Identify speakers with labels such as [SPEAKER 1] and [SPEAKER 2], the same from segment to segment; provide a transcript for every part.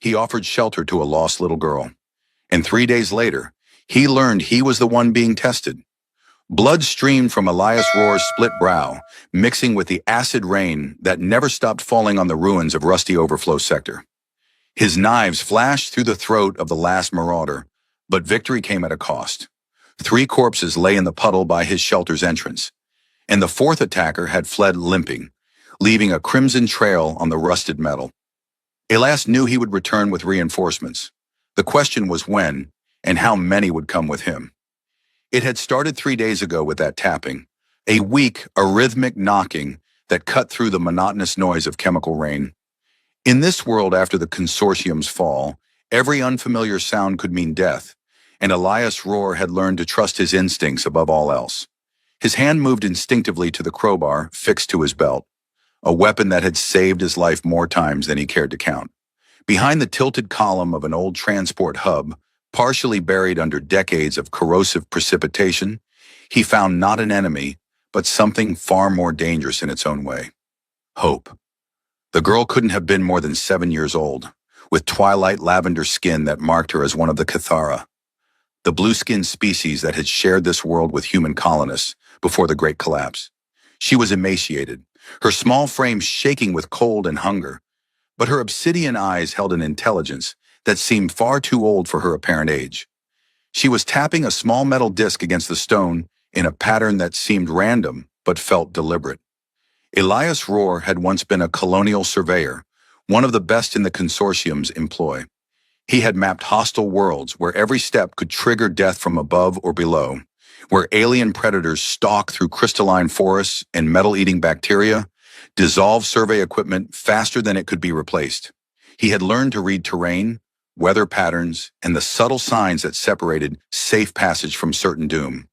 [SPEAKER 1] He offered shelter to a lost little girl. And 3 days later, he learned he was the one being tested. Blood streamed from Elias Rohr's split brow, mixing with the acid rain that never stopped falling on the ruins of Rusty Overflow Sector. His knives flashed through the throat of the last marauder, but victory came at a cost. 3 corpses lay in the puddle by his shelter's entrance, and the 4th attacker had fled limping, leaving a crimson trail on the rusted metal. Elias knew he would return with reinforcements. The question was when, and how many would come with him. It had started 3 days ago with that tapping, a weak, arrhythmic knocking that cut through the monotonous noise of chemical rain. In this world after the consortium's fall, every unfamiliar sound could mean death, and Elias Rohr had learned to trust his instincts above all else. His hand moved instinctively to the crowbar fixed to his belt, a weapon that had saved his life more times than he cared to count. Behind the tilted column of an old transport hub, partially buried under decades of corrosive precipitation, he found not an enemy, but something far more dangerous in its own way. Hope. The girl couldn't have been more than 7 years old, with twilight lavender skin that marked her as one of the Cathara, the blue-skinned species that had shared this world with human colonists before the Great Collapse. She was emaciated, her small frame shaking with cold and hunger, but her obsidian eyes held an intelligence that seemed far too old for her apparent age. She was tapping a small metal disc against the stone in a pattern that seemed random but felt deliberate. Elias Rohr had once been a colonial surveyor, one of the best in the consortium's employ. He had mapped hostile worlds where every step could trigger death from above or below, where alien predators stalk through crystalline forests and metal-eating bacteria, dissolve survey equipment faster than it could be replaced. He had learned to read terrain, weather patterns, and the subtle signs that separated safe passage from certain doom.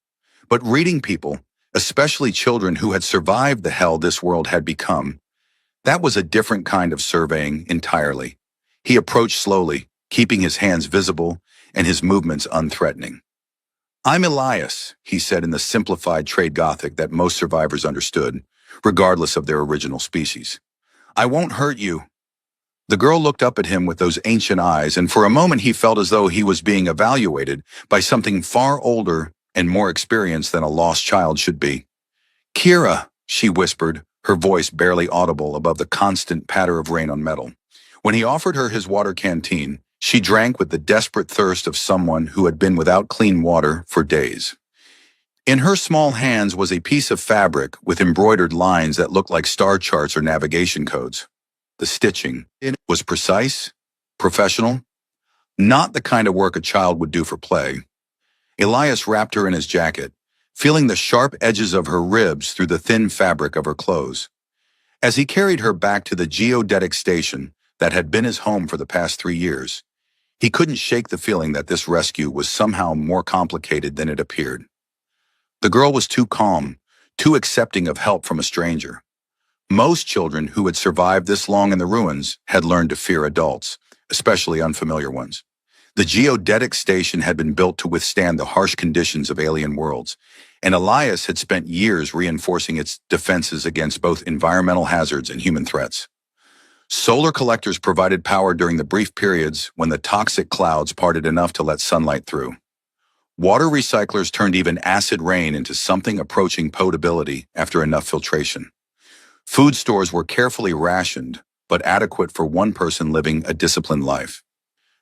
[SPEAKER 1] But reading people, especially children who had survived the hell this world had become, that was a different kind of surveying entirely. He approached slowly, keeping his hands visible and his movements unthreatening. "I'm Elias," he said in the simplified trade Gothic that most survivors understood, regardless of their original species. "I won't hurt you." The girl looked up at him with those ancient eyes, and for a moment he felt as though he was being evaluated by something far older and more experienced than a lost child should be. "Kira," she whispered, her voice barely audible above the constant patter of rain on metal. When he offered her his water canteen, she drank with the desperate thirst of someone who had been without clean water for days. In her small hands was a piece of fabric with embroidered lines that looked like star charts or navigation codes. The stitching was precise, professional, not the kind of work a child would do for play. Elias wrapped her in his jacket, feeling the sharp edges of her ribs through the thin fabric of her clothes. As he carried her back to the geodetic station that had been his home for the past 3 years, he couldn't shake the feeling that this rescue was somehow more complicated than it appeared. The girl was too calm, too accepting of help from a stranger. Most children who had survived this long in the ruins had learned to fear adults, especially unfamiliar ones. The geodetic station had been built to withstand the harsh conditions of alien worlds, and Elias had spent years reinforcing its defenses against both environmental hazards and human threats. Solar collectors provided power during the brief periods when the toxic clouds parted enough to let sunlight through. Water recyclers turned even acid rain into something approaching potability after enough filtration. Food stores were carefully rationed, but adequate for one person living a disciplined life.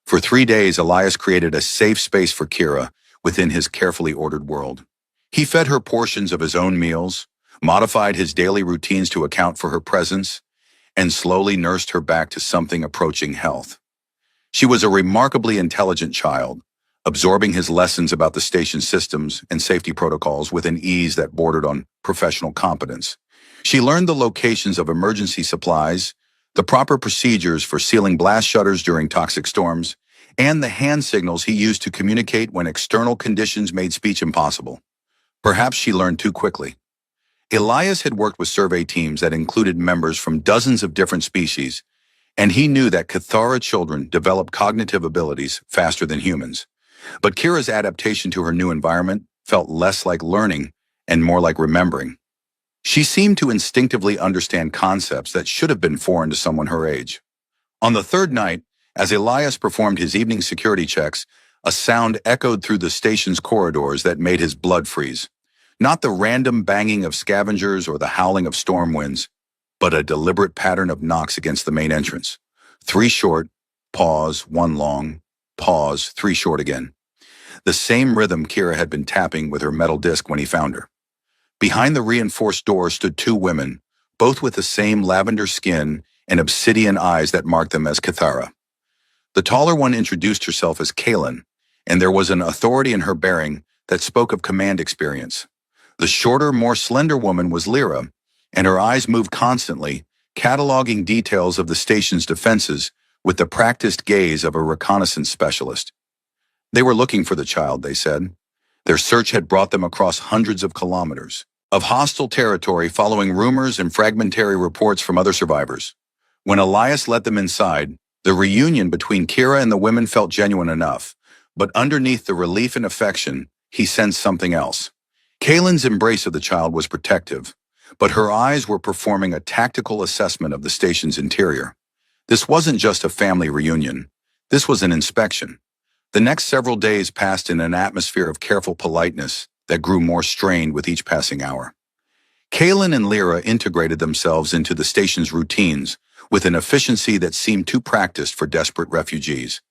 [SPEAKER 1] For 3 days, Elias created a safe space for Kira within his carefully ordered world. He fed her portions of his own meals, modified his daily routines to account for her presence, and slowly nursed her back to something approaching health. She was a remarkably intelligent child, absorbing his lessons about the station's systems and safety protocols with an ease that bordered on professional competence. She learned the locations of emergency supplies, the proper procedures for sealing blast shutters during toxic storms, and the hand signals he used to communicate when external conditions made speech impossible. Perhaps she learned too quickly. Elias had worked with survey teams that included members from dozens of different species, and he knew that Cathara children develop cognitive abilities faster than humans. But Kira's adaptation to her new environment felt less like learning and more like remembering. She seemed to instinctively understand concepts that should have been foreign to someone her age. On the 3rd night, As Elias performed his evening security checks, a sound echoed through the station's corridors that made his blood freeze. Not the random banging of scavengers or the howling of storm winds, but a deliberate pattern of knocks against the main entrance. 3 short, pause, 1 long, pause, 3 short again. The same rhythm Kira had been tapping with her metal disc when he found her. Behind the reinforced door stood 2 women, both with the same lavender skin and obsidian eyes that marked them as Cathara. The taller one introduced herself as Kaylin, and there was an authority in her bearing that spoke of command experience. The shorter, more slender woman was Lyra, and her eyes moved constantly, cataloging details of the station's defenses with the practiced gaze of a reconnaissance specialist. They were looking for the child, they said. Their search had brought them across hundreds of kilometers of hostile territory following rumors and fragmentary reports from other survivors. When Elias let them inside, the reunion between Kira and the women felt genuine enough, but underneath the relief and affection, he sensed something else. Kaylin's embrace of the child was protective, but her eyes were performing a tactical assessment of the station's interior. This wasn't just a family reunion. This was an inspection. The next several days passed in an atmosphere of careful politeness that grew more strained with each passing hour. Kaylin and Lyra integrated themselves into the station's routines with an efficiency that seemed too practiced for desperate refugees.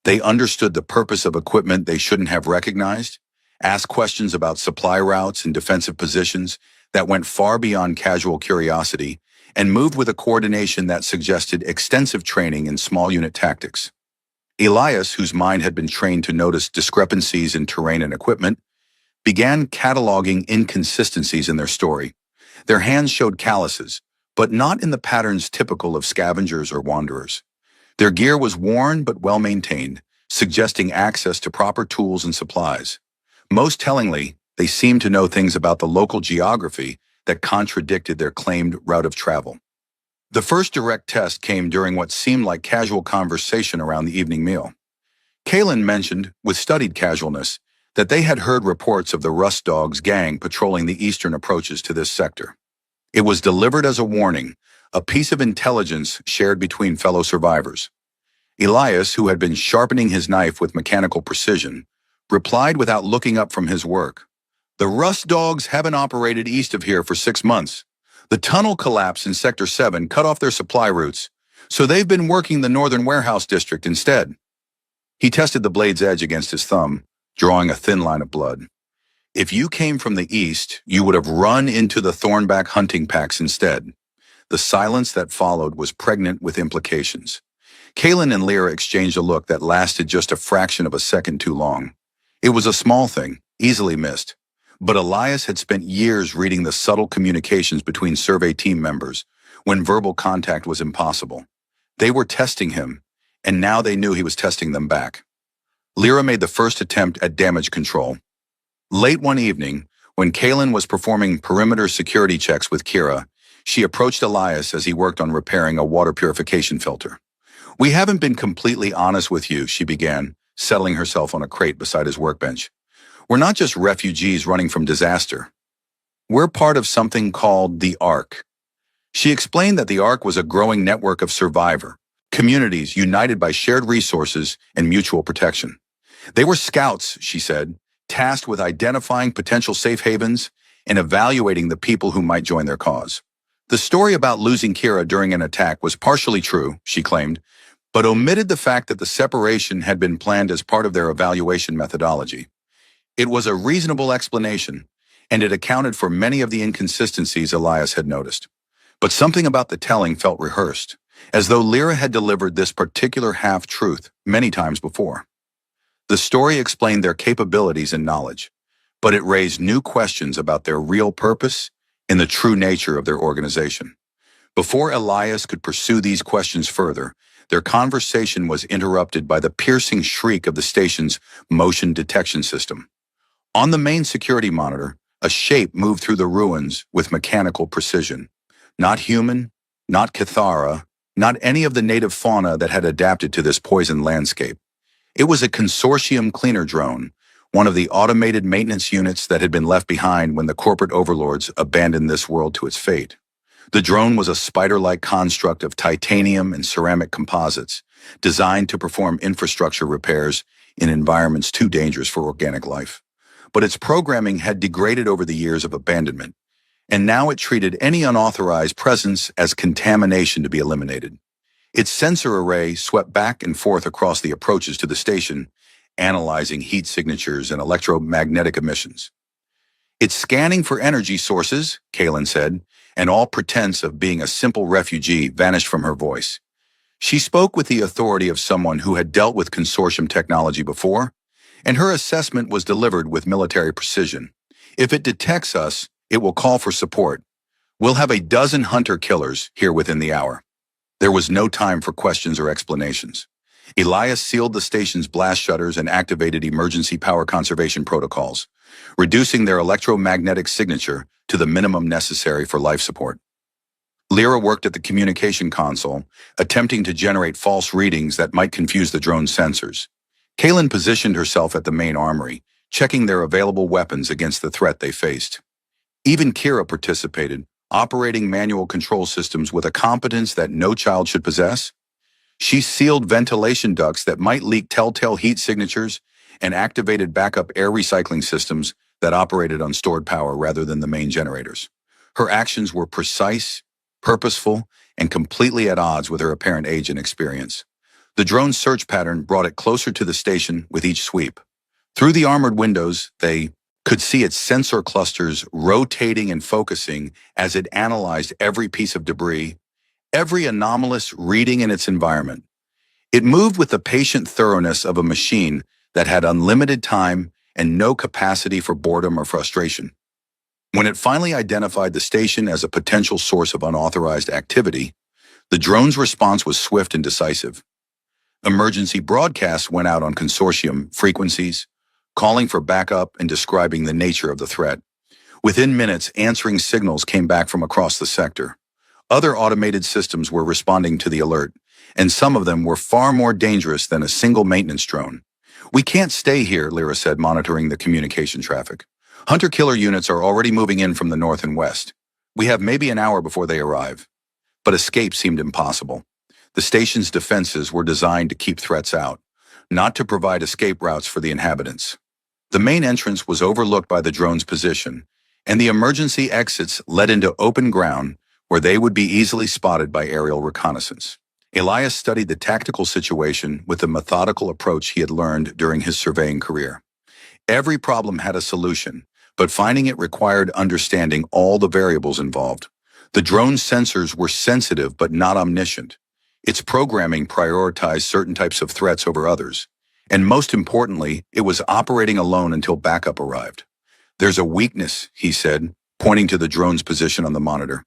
[SPEAKER 1] They understood the purpose of equipment they shouldn't have recognized, asked questions about supply routes and defensive positions that went far beyond casual curiosity, and moved with a coordination that suggested extensive training in small unit tactics. Elias, whose mind had been trained to notice discrepancies in terrain and equipment, began cataloging inconsistencies in their story. Their hands showed calluses, but not in the patterns typical of scavengers or wanderers. Their gear was worn but well-maintained, suggesting access to proper tools and supplies. Most tellingly, they seemed to know things about the local geography that contradicted their claimed route of travel. The first direct test came during what seemed like casual conversation around the evening meal. Kaylin mentioned, with studied casualness, that they had heard reports of the Rust Dogs gang patrolling the eastern approaches to this sector. It was delivered as a warning, a piece of intelligence shared between fellow survivors. Elias, who had been sharpening his knife with mechanical precision, replied without looking up from his work. The Rust Dogs haven't operated east of here for 6 months. The tunnel collapse in Sector 7 cut off their supply routes, so they've been working the northern warehouse district instead. He tested the blade's edge against his thumb, drawing a thin line of blood. If you came from the east, you would have run into the Thornback hunting packs instead. The silence that followed was pregnant with implications. Kaylin and Lyra exchanged a look that lasted just a fraction of a second too long. It was a small thing, easily missed. But Elias had spent years reading the subtle communications between survey team members when verbal contact was impossible. They were testing him, and now they knew he was testing them back. Lyra made the first attempt at damage control. Late one evening, when Kaylin was performing perimeter security checks with Kira, she approached Elias as he worked on repairing a water purification filter. "We haven't been completely honest with you," she began, settling herself on a crate beside his workbench. "We're not just refugees running from disaster. We're part of something called the Ark." She explained that the Ark was a growing network of survivor communities united by shared resources and mutual protection. They were scouts, she said, tasked with identifying potential safe havens and evaluating the people who might join their cause. The story about losing Kira during an attack was partially true, she claimed, but omitted the fact that the separation had been planned as part of their evaluation methodology. It was a reasonable explanation, and it accounted for many of the inconsistencies Elias had noticed. But something about the telling felt rehearsed, as though Lyra had delivered this particular half-truth many times before. The story explained their capabilities and knowledge, but it raised new questions about their real purpose and the true nature of their organization. Before Elias could pursue these questions further, their conversation was interrupted by the piercing shriek of the station's motion detection system. On the main security monitor, a shape moved through the ruins with mechanical precision. Not human, not Cathara, not any of the native fauna that had adapted to this poisoned landscape. It was a consortium cleaner drone, one of the automated maintenance units that had been left behind when the corporate overlords abandoned this world to its fate. The drone was a spider-like construct of titanium and ceramic composites, designed to perform infrastructure repairs in environments too dangerous for organic life. But its programming had degraded over the years of abandonment, and now it treated any unauthorized presence as contamination to be eliminated. Its sensor array swept back and forth across the approaches to the station, analyzing heat signatures and electromagnetic emissions. "It's scanning for energy sources," Kaylin said, and all pretense of being a simple refugee vanished from her voice. She spoke with the authority of someone who had dealt with consortium technology before, and her assessment was delivered with military precision. "If it detects us, it will call for support. We'll have a dozen hunter-killers here within the hour." There was no time for questions or explanations. Elias sealed the station's blast shutters and activated emergency power conservation protocols, reducing their electromagnetic signature to the minimum necessary for life support. Lyra worked at the communication console, attempting to generate false readings that might confuse the drone's sensors. Kaylin positioned herself at the main armory, checking their available weapons against the threat they faced. Even Kira participated, operating manual control systems with a competence that no child should possess. She sealed ventilation ducts that might leak telltale heat signatures and activated backup air recycling systems that operated on stored power rather than the main generators. Her actions were precise, purposeful, and completely at odds with her apparent age and experience. The drone's search pattern brought it closer to the station with each sweep. Through the armored windows, they could see its sensor clusters rotating and focusing as it analyzed every piece of debris, every anomalous reading in its environment. It moved with the patient thoroughness of a machine that had unlimited time and no capacity for boredom or frustration. When it finally identified the station as a potential source of unauthorized activity, the drone's response was swift and decisive. Emergency broadcasts went out on consortium frequencies, calling for backup and describing the nature of the threat. Within minutes, answering signals came back from across the sector. Other automated systems were responding to the alert, and some of them were far more dangerous than a single maintenance drone. "We can't stay here," Lyra said, monitoring the communication traffic. "Hunter-killer units are already moving in from the north and west. We have maybe an hour before they arrive." But escape seemed impossible. The station's defenses were designed to keep threats out, not to provide escape routes for the inhabitants. The main entrance was overlooked by the drone's position, and the emergency exits led into open ground where they would be easily spotted by aerial reconnaissance. Elias studied the tactical situation with the methodical approach he had learned during his surveying career. Every problem had a solution, but finding it required understanding all the variables involved. The drone's sensors were sensitive but not omniscient. Its programming prioritized certain types of threats over others, and most importantly, it was operating alone until backup arrived. "There's a weakness," he said, pointing to the drone's position on the monitor.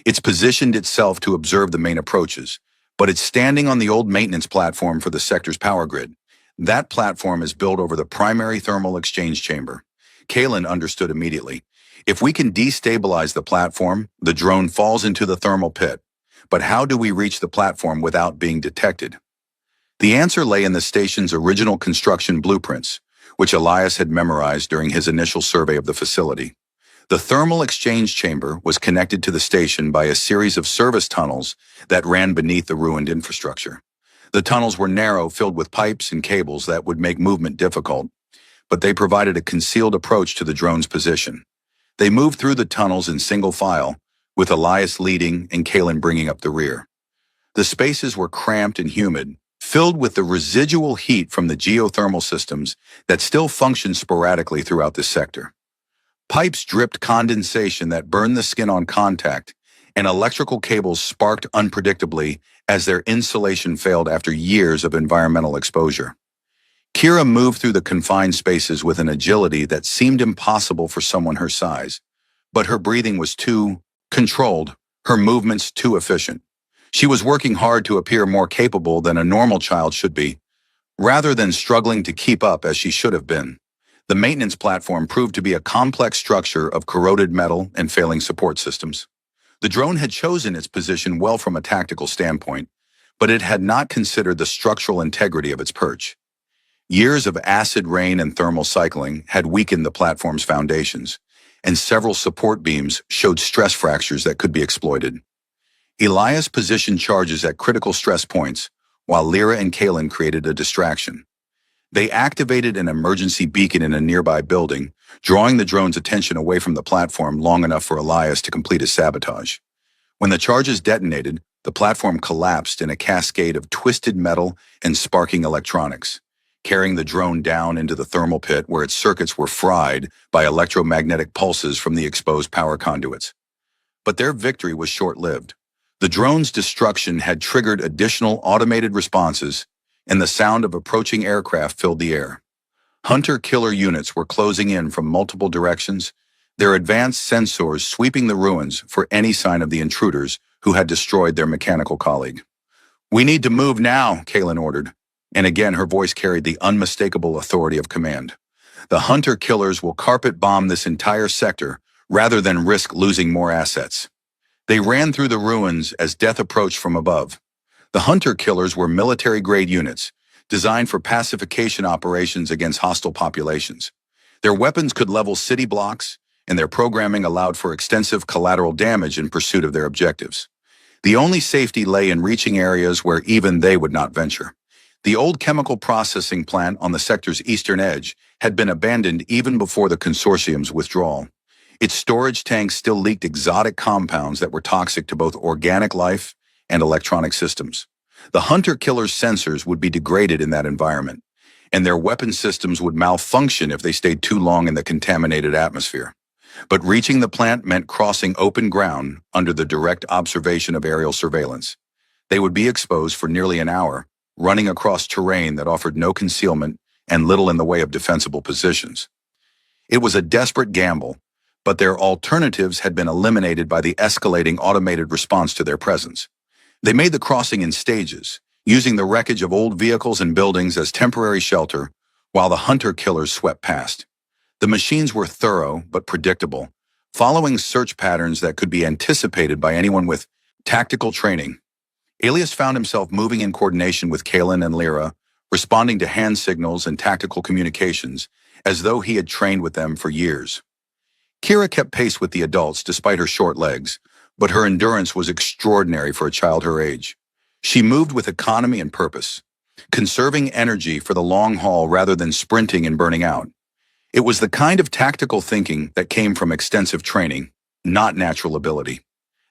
[SPEAKER 1] "It's positioned itself to observe the main approaches, but it's standing on the old maintenance platform for the sector's power grid. That platform is built over the primary thermal exchange chamber." Kaylin understood immediately. If we can destabilize the platform, the drone falls into the thermal pit. But how do we reach the platform without being detected? The answer lay in the station's original construction blueprints, which Elias had memorized during his initial survey of the facility. The thermal exchange chamber was connected to the station by a series of service tunnels that ran beneath the ruined infrastructure. The tunnels were narrow, filled with pipes and cables that would make movement difficult, but they provided a concealed approach to the drone's position. They moved through the tunnels in single file, with Elias leading and Kaylin bringing up the rear. The spaces were cramped and humid, filled with the residual heat from the geothermal systems that still functioned sporadically throughout the sector. Pipes dripped condensation that burned the skin on contact, and electrical cables sparked unpredictably as their insulation failed after years of environmental exposure. Kira moved through the confined spaces with an agility that seemed impossible for someone her size, but her breathing was too controlled, her movements too efficient. She was working hard to appear more capable than a normal child should be, rather than struggling to keep up as she should have been. The maintenance platform proved to be a complex structure of corroded metal and failing support systems. The drone had chosen its position well from a tactical standpoint, but it had not considered the structural integrity of its perch. Years of acid rain and thermal cycling had weakened the platform's foundations, and several support beams showed stress fractures that could be exploited. Elias positioned charges at critical stress points, while Lyra and Kalen created a distraction. They activated an emergency beacon in a nearby building, drawing the drone's attention away from the platform long enough for Elias to complete his sabotage. When the charges detonated, the platform collapsed in a cascade of twisted metal and sparking electronics, carrying the drone down into the thermal pit where its circuits were fried by electromagnetic pulses from the exposed power conduits. But their victory was short-lived. The drone's destruction had triggered additional automated responses, and the sound of approaching aircraft filled the air. Hunter-killer units were closing in from multiple directions, their advanced sensors sweeping the ruins for any sign of the intruders who had destroyed their mechanical colleague. "We need to move now," Kalen ordered, and again her voice carried the unmistakable authority of command. "The hunter-killers will carpet bomb this entire sector rather than risk losing more assets." They ran through the ruins as death approached from above. The hunter-killers were military-grade units, designed for pacification operations against hostile populations. Their weapons could level city blocks, and their programming allowed for extensive collateral damage in pursuit of their objectives. The only safety lay in reaching areas where even they would not venture. The old chemical processing plant on the sector's eastern edge had been abandoned even before the consortium's withdrawal. Its storage tanks still leaked exotic compounds that were toxic to both organic life and electronic systems. The hunter-killer's sensors would be degraded in that environment, and their weapon systems would malfunction if they stayed too long in the contaminated atmosphere. But reaching the plant meant crossing open ground under the direct observation of aerial surveillance. They would be exposed for nearly an hour, running across terrain that offered no concealment and little in the way of defensible positions. It was a desperate gamble, but their alternatives had been eliminated by the escalating automated response to their presence. They made the crossing in stages, using the wreckage of old vehicles and buildings as temporary shelter, while the hunter-killers swept past. The machines were thorough but predictable, following search patterns that could be anticipated by anyone with tactical training. Elias found himself moving in coordination with Kalen and Lyra, responding to hand signals and tactical communications, as though he had trained with them for years. Kira kept pace with the adults despite her short legs, but her endurance was extraordinary for a child her age. She moved with economy and purpose, conserving energy for the long haul rather than sprinting and burning out. It was the kind of tactical thinking that came from extensive training, not natural ability.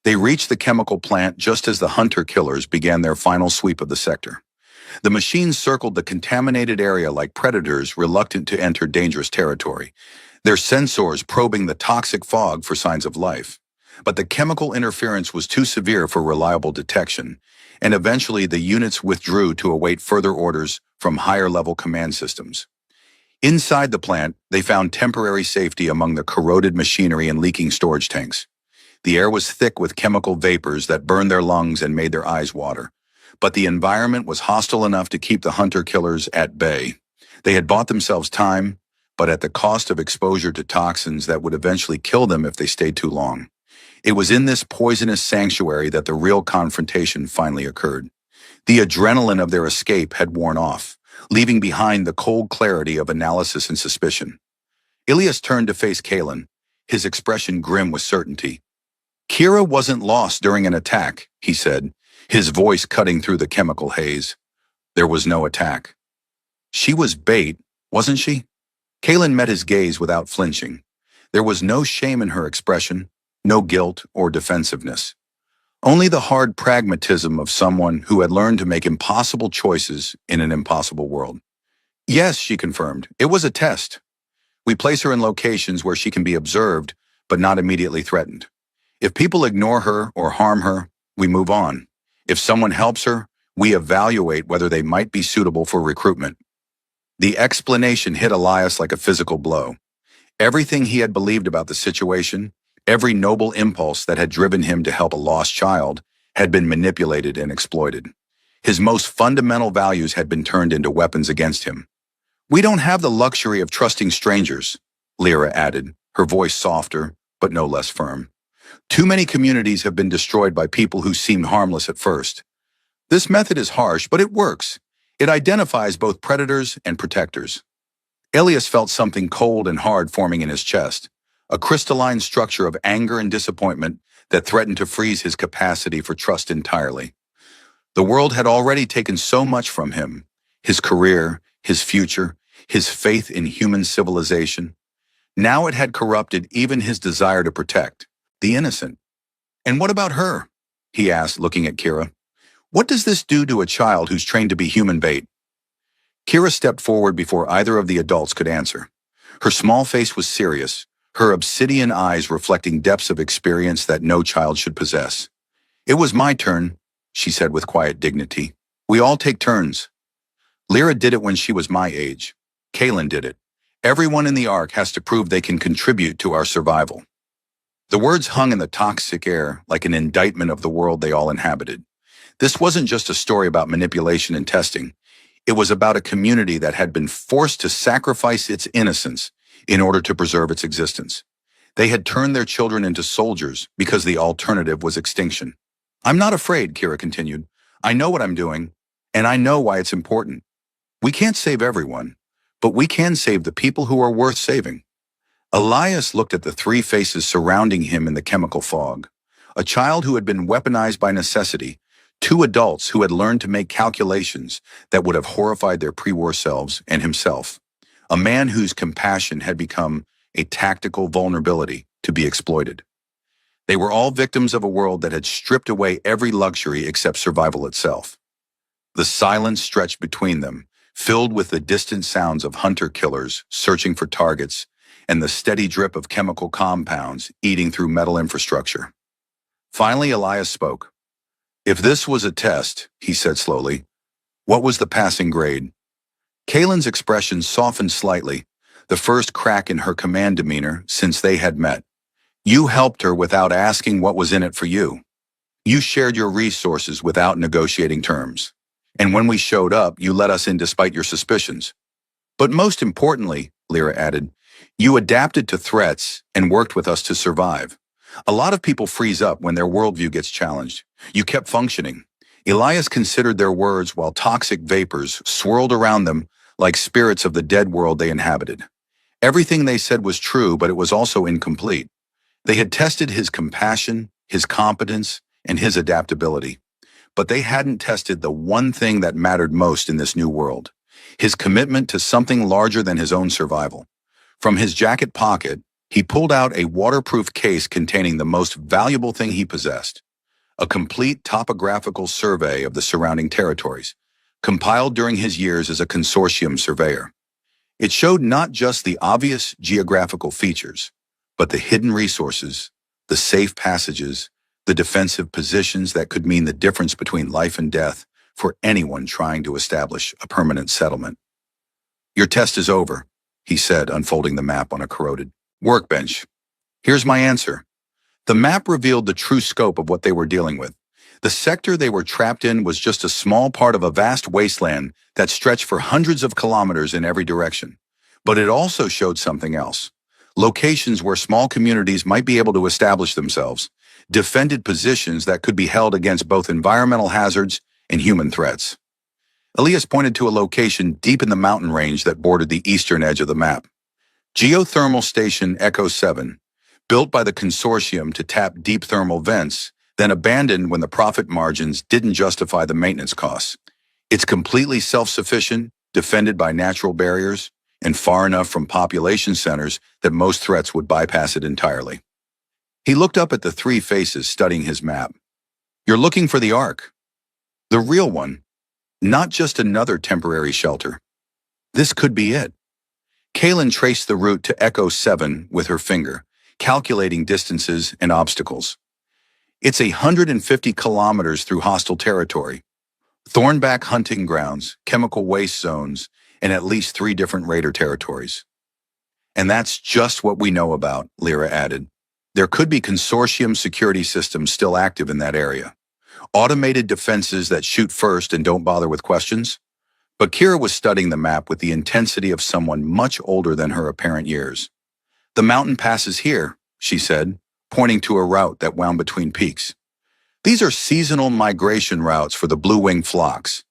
[SPEAKER 1] They reached the chemical plant just as the hunter-killers began their final sweep of the sector. The machines circled the contaminated area like predators reluctant to enter dangerous territory, their sensors probing the toxic fog for signs of life. But the chemical interference was too severe for reliable detection, and eventually the units withdrew to await further orders from higher-level command systems. Inside the plant, they found temporary safety among the corroded machinery and leaking storage tanks. The air was thick with chemical vapors that burned their lungs and made their eyes water. But the environment was hostile enough to keep the hunter-killers at bay. They had bought themselves time, but at the cost of exposure to toxins that would eventually kill them if they stayed too long. It was in this poisonous sanctuary that the real confrontation finally occurred. The adrenaline of their escape had worn off, leaving behind the cold clarity of analysis and suspicion. Elias turned to face Kalen, his expression grim with certainty. "Kira wasn't lost during an attack," he said, his voice cutting through the chemical haze. "There was no attack." "She was bait, wasn't she?" Kalen met his gaze without flinching. There was no shame in her expression, no guilt or defensiveness. Only the hard pragmatism of someone who had learned to make impossible choices in an impossible world. "Yes," she confirmed, "it was a test. We place her in locations where she can be observed, but not immediately threatened. If people ignore her or harm her, we move on. If someone helps her, we evaluate whether they might be suitable for recruitment." The explanation hit Elias like a physical blow. Everything he had believed about the situation, every noble impulse that had driven him to help a lost child, had been manipulated and exploited. His most fundamental values had been turned into weapons against him. "We don't have the luxury of trusting strangers," Lyra added, her voice softer, but no less firm. "Too many communities have been destroyed by people who seemed harmless at first. This method is harsh, but it works. It identifies both predators and protectors." Elias felt something cold and hard forming in his chest, a crystalline structure of anger and disappointment that threatened to freeze his capacity for trust entirely. The world had already taken so much from him: his career, his future, his faith in human civilization. Now it had corrupted even his desire to protect the innocent. "And what about her?" he asked, looking at Kira. "What does this do to a child who's trained to be human bait?" Kira stepped forward before either of the adults could answer. Her small face was serious, her obsidian eyes reflecting depths of experience that no child should possess. "It was my turn," she said with quiet dignity. "We all take turns. Lyra did it when she was my age. Kaylin did it. Everyone in the Ark has to prove they can contribute to our survival." The words hung in the toxic air like an indictment of the world they all inhabited. This wasn't just a story about manipulation and testing. It was about a community that had been forced to sacrifice its innocence in order to preserve its existence. They had turned their children into soldiers because the alternative was extinction. "I'm not afraid," Kira continued. "I know what I'm doing, and I know why it's important. We can't save everyone, but we can save the people who are worth saving." Elias looked at the three faces surrounding him in the chemical fog. A child who had been weaponized by necessity, two adults who had learned to make calculations that would have horrified their pre-war selves, and himself, a man whose compassion had become a tactical vulnerability to be exploited. They were all victims of a world that had stripped away every luxury except survival itself. The silence stretched between them, filled with the distant sounds of hunter-killers searching for targets and the steady drip of chemical compounds eating through metal infrastructure. Finally, Elias spoke. "If this was a test," he said slowly, "what was the passing grade?" Kaylin's expression softened slightly, the first crack in her command demeanor since they had met. "You helped her without asking what was in it for you. You shared your resources without negotiating terms. And when we showed up, you let us in despite your suspicions. But most importantly," Lyra added, "you adapted to threats and worked with us to survive. A lot of people freeze up when their worldview gets challenged. You kept functioning." Elias considered their words while toxic vapors swirled around them like spirits of the dead world they inhabited. Everything they said was true, but it was also incomplete. They had tested his compassion, his competence, and his adaptability. But they hadn't tested the one thing that mattered most in this new world: his commitment to something larger than his own survival. From his jacket pocket, he pulled out a waterproof case containing the most valuable thing he possessed: a complete topographical survey of the surrounding territories, compiled during his years as a consortium surveyor. It showed not just the obvious geographical features, but the hidden resources, the safe passages, the defensive positions that could mean the difference between life and death for anyone trying to establish a permanent settlement. "Your test is over," he said, unfolding the map on a corroded workbench. "Here's my answer." The map revealed the true scope of what they were dealing with. The sector they were trapped in was just a small part of a vast wasteland that stretched for hundreds of kilometers in every direction. But it also showed something else: locations where small communities might be able to establish themselves, defended positions that could be held against both environmental hazards and human threats. Elias pointed to a location deep in the mountain range that bordered the eastern edge of the map. Geothermal Station Echo 7, built by the consortium to tap deep thermal vents, then abandoned when the profit margins didn't justify the maintenance costs. It's completely self-sufficient, defended by natural barriers, and far enough from population centers that most threats would bypass it entirely. He looked up at the three faces studying his map. "You're looking for the Ark. The real one, not just another temporary shelter. This could be it." Kaylin traced the route to Echo 7 with her finger, calculating distances and obstacles. "It's 150 kilometers through hostile territory, thornback hunting grounds, chemical waste zones, and at least 3 different raider territories." "And that's just what we know about," Lyra added. "There could be consortium security systems still active in that area. Automated defenses that shoot first and don't bother with questions." But Kira was studying the map with the intensity of someone much older than her apparent years. "The mountain passes here," she said, pointing to a route that wound between peaks. "These are seasonal migration routes for the blue-winged flocks.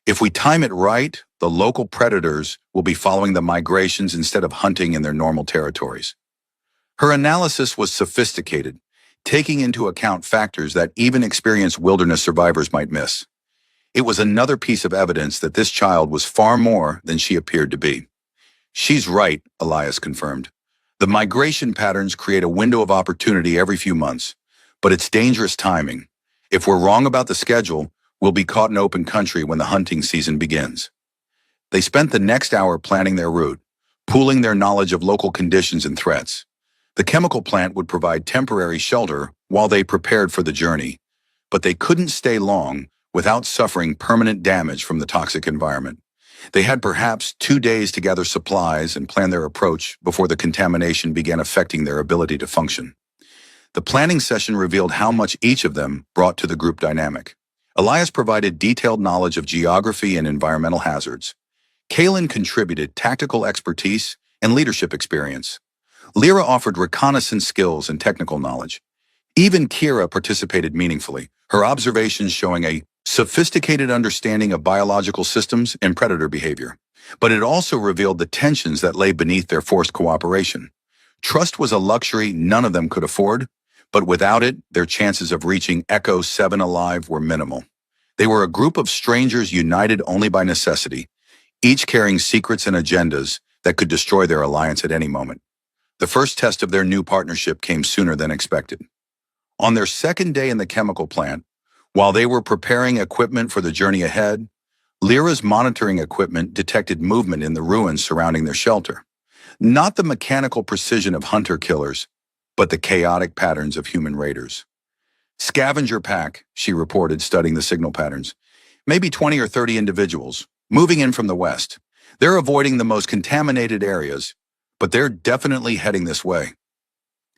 [SPEAKER 1] If we time it right, the local predators will be following the migrations instead of hunting in their normal territories." Her analysis was sophisticated, taking into account factors that even experienced wilderness survivors might miss. It was another piece of evidence that this child was far more than she appeared to be. She's right, Elias confirmed. The migration patterns create a window of opportunity every few months, but it's dangerous timing. If we're wrong about the schedule, we'll be caught in open country when the hunting season begins. They spent the next hour planning their route, pooling their knowledge of local conditions and threats. The chemical plant would provide temporary shelter while they prepared for the journey, but they couldn't stay long without suffering permanent damage from the toxic environment. They had perhaps 2 days to gather supplies and plan their approach before the contamination began affecting their ability to function. The planning session revealed how much each of them brought to the group dynamic. Elias provided detailed knowledge of geography and environmental hazards. Kaylin contributed tactical expertise and leadership experience. Lyra offered reconnaissance skills and technical knowledge. Even Kira participated meaningfully, her observations showing a sophisticated understanding of biological systems and predator behavior. But it also revealed the tensions that lay beneath their forced cooperation. Trust was a luxury none of them could afford, but without it, their chances of reaching Echo 7 alive were minimal. They were a group of strangers united only by necessity, each carrying secrets and agendas that could destroy their alliance at any moment. The first test of their new partnership came sooner than expected. On their second day in the chemical plant, while they were preparing equipment for the journey ahead, Lyra's monitoring equipment detected movement in the ruins surrounding their shelter. Not the mechanical precision of hunter-killers, but the chaotic patterns of human raiders. Scavenger pack, she reported, studying the signal patterns. Maybe 20 or 30 individuals, moving in from the west. They're avoiding the most contaminated areas, but they're definitely heading this way.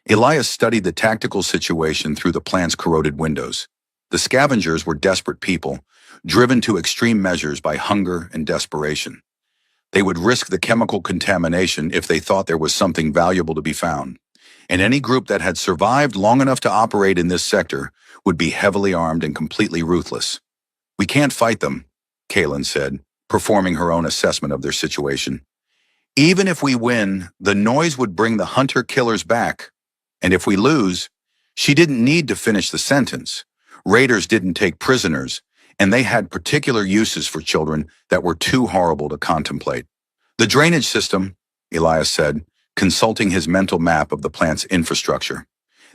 [SPEAKER 1] Elias studied the tactical situation through the plant's corroded windows. The scavengers were desperate people, driven to extreme measures by hunger and desperation. They would risk the chemical contamination if they thought there was something valuable to be found. And any group that had survived long enough to operate in this sector would be heavily armed and completely ruthless. We can't fight them, Kaylin said, performing her own assessment of their situation. Even if we win, the noise would bring the hunter-killers back. And if we lose, she didn't need to finish the sentence. Raiders didn't take prisoners, and they had particular uses for children that were too horrible to contemplate. The drainage system, Elias said, consulting his mental map of the plant's infrastructure.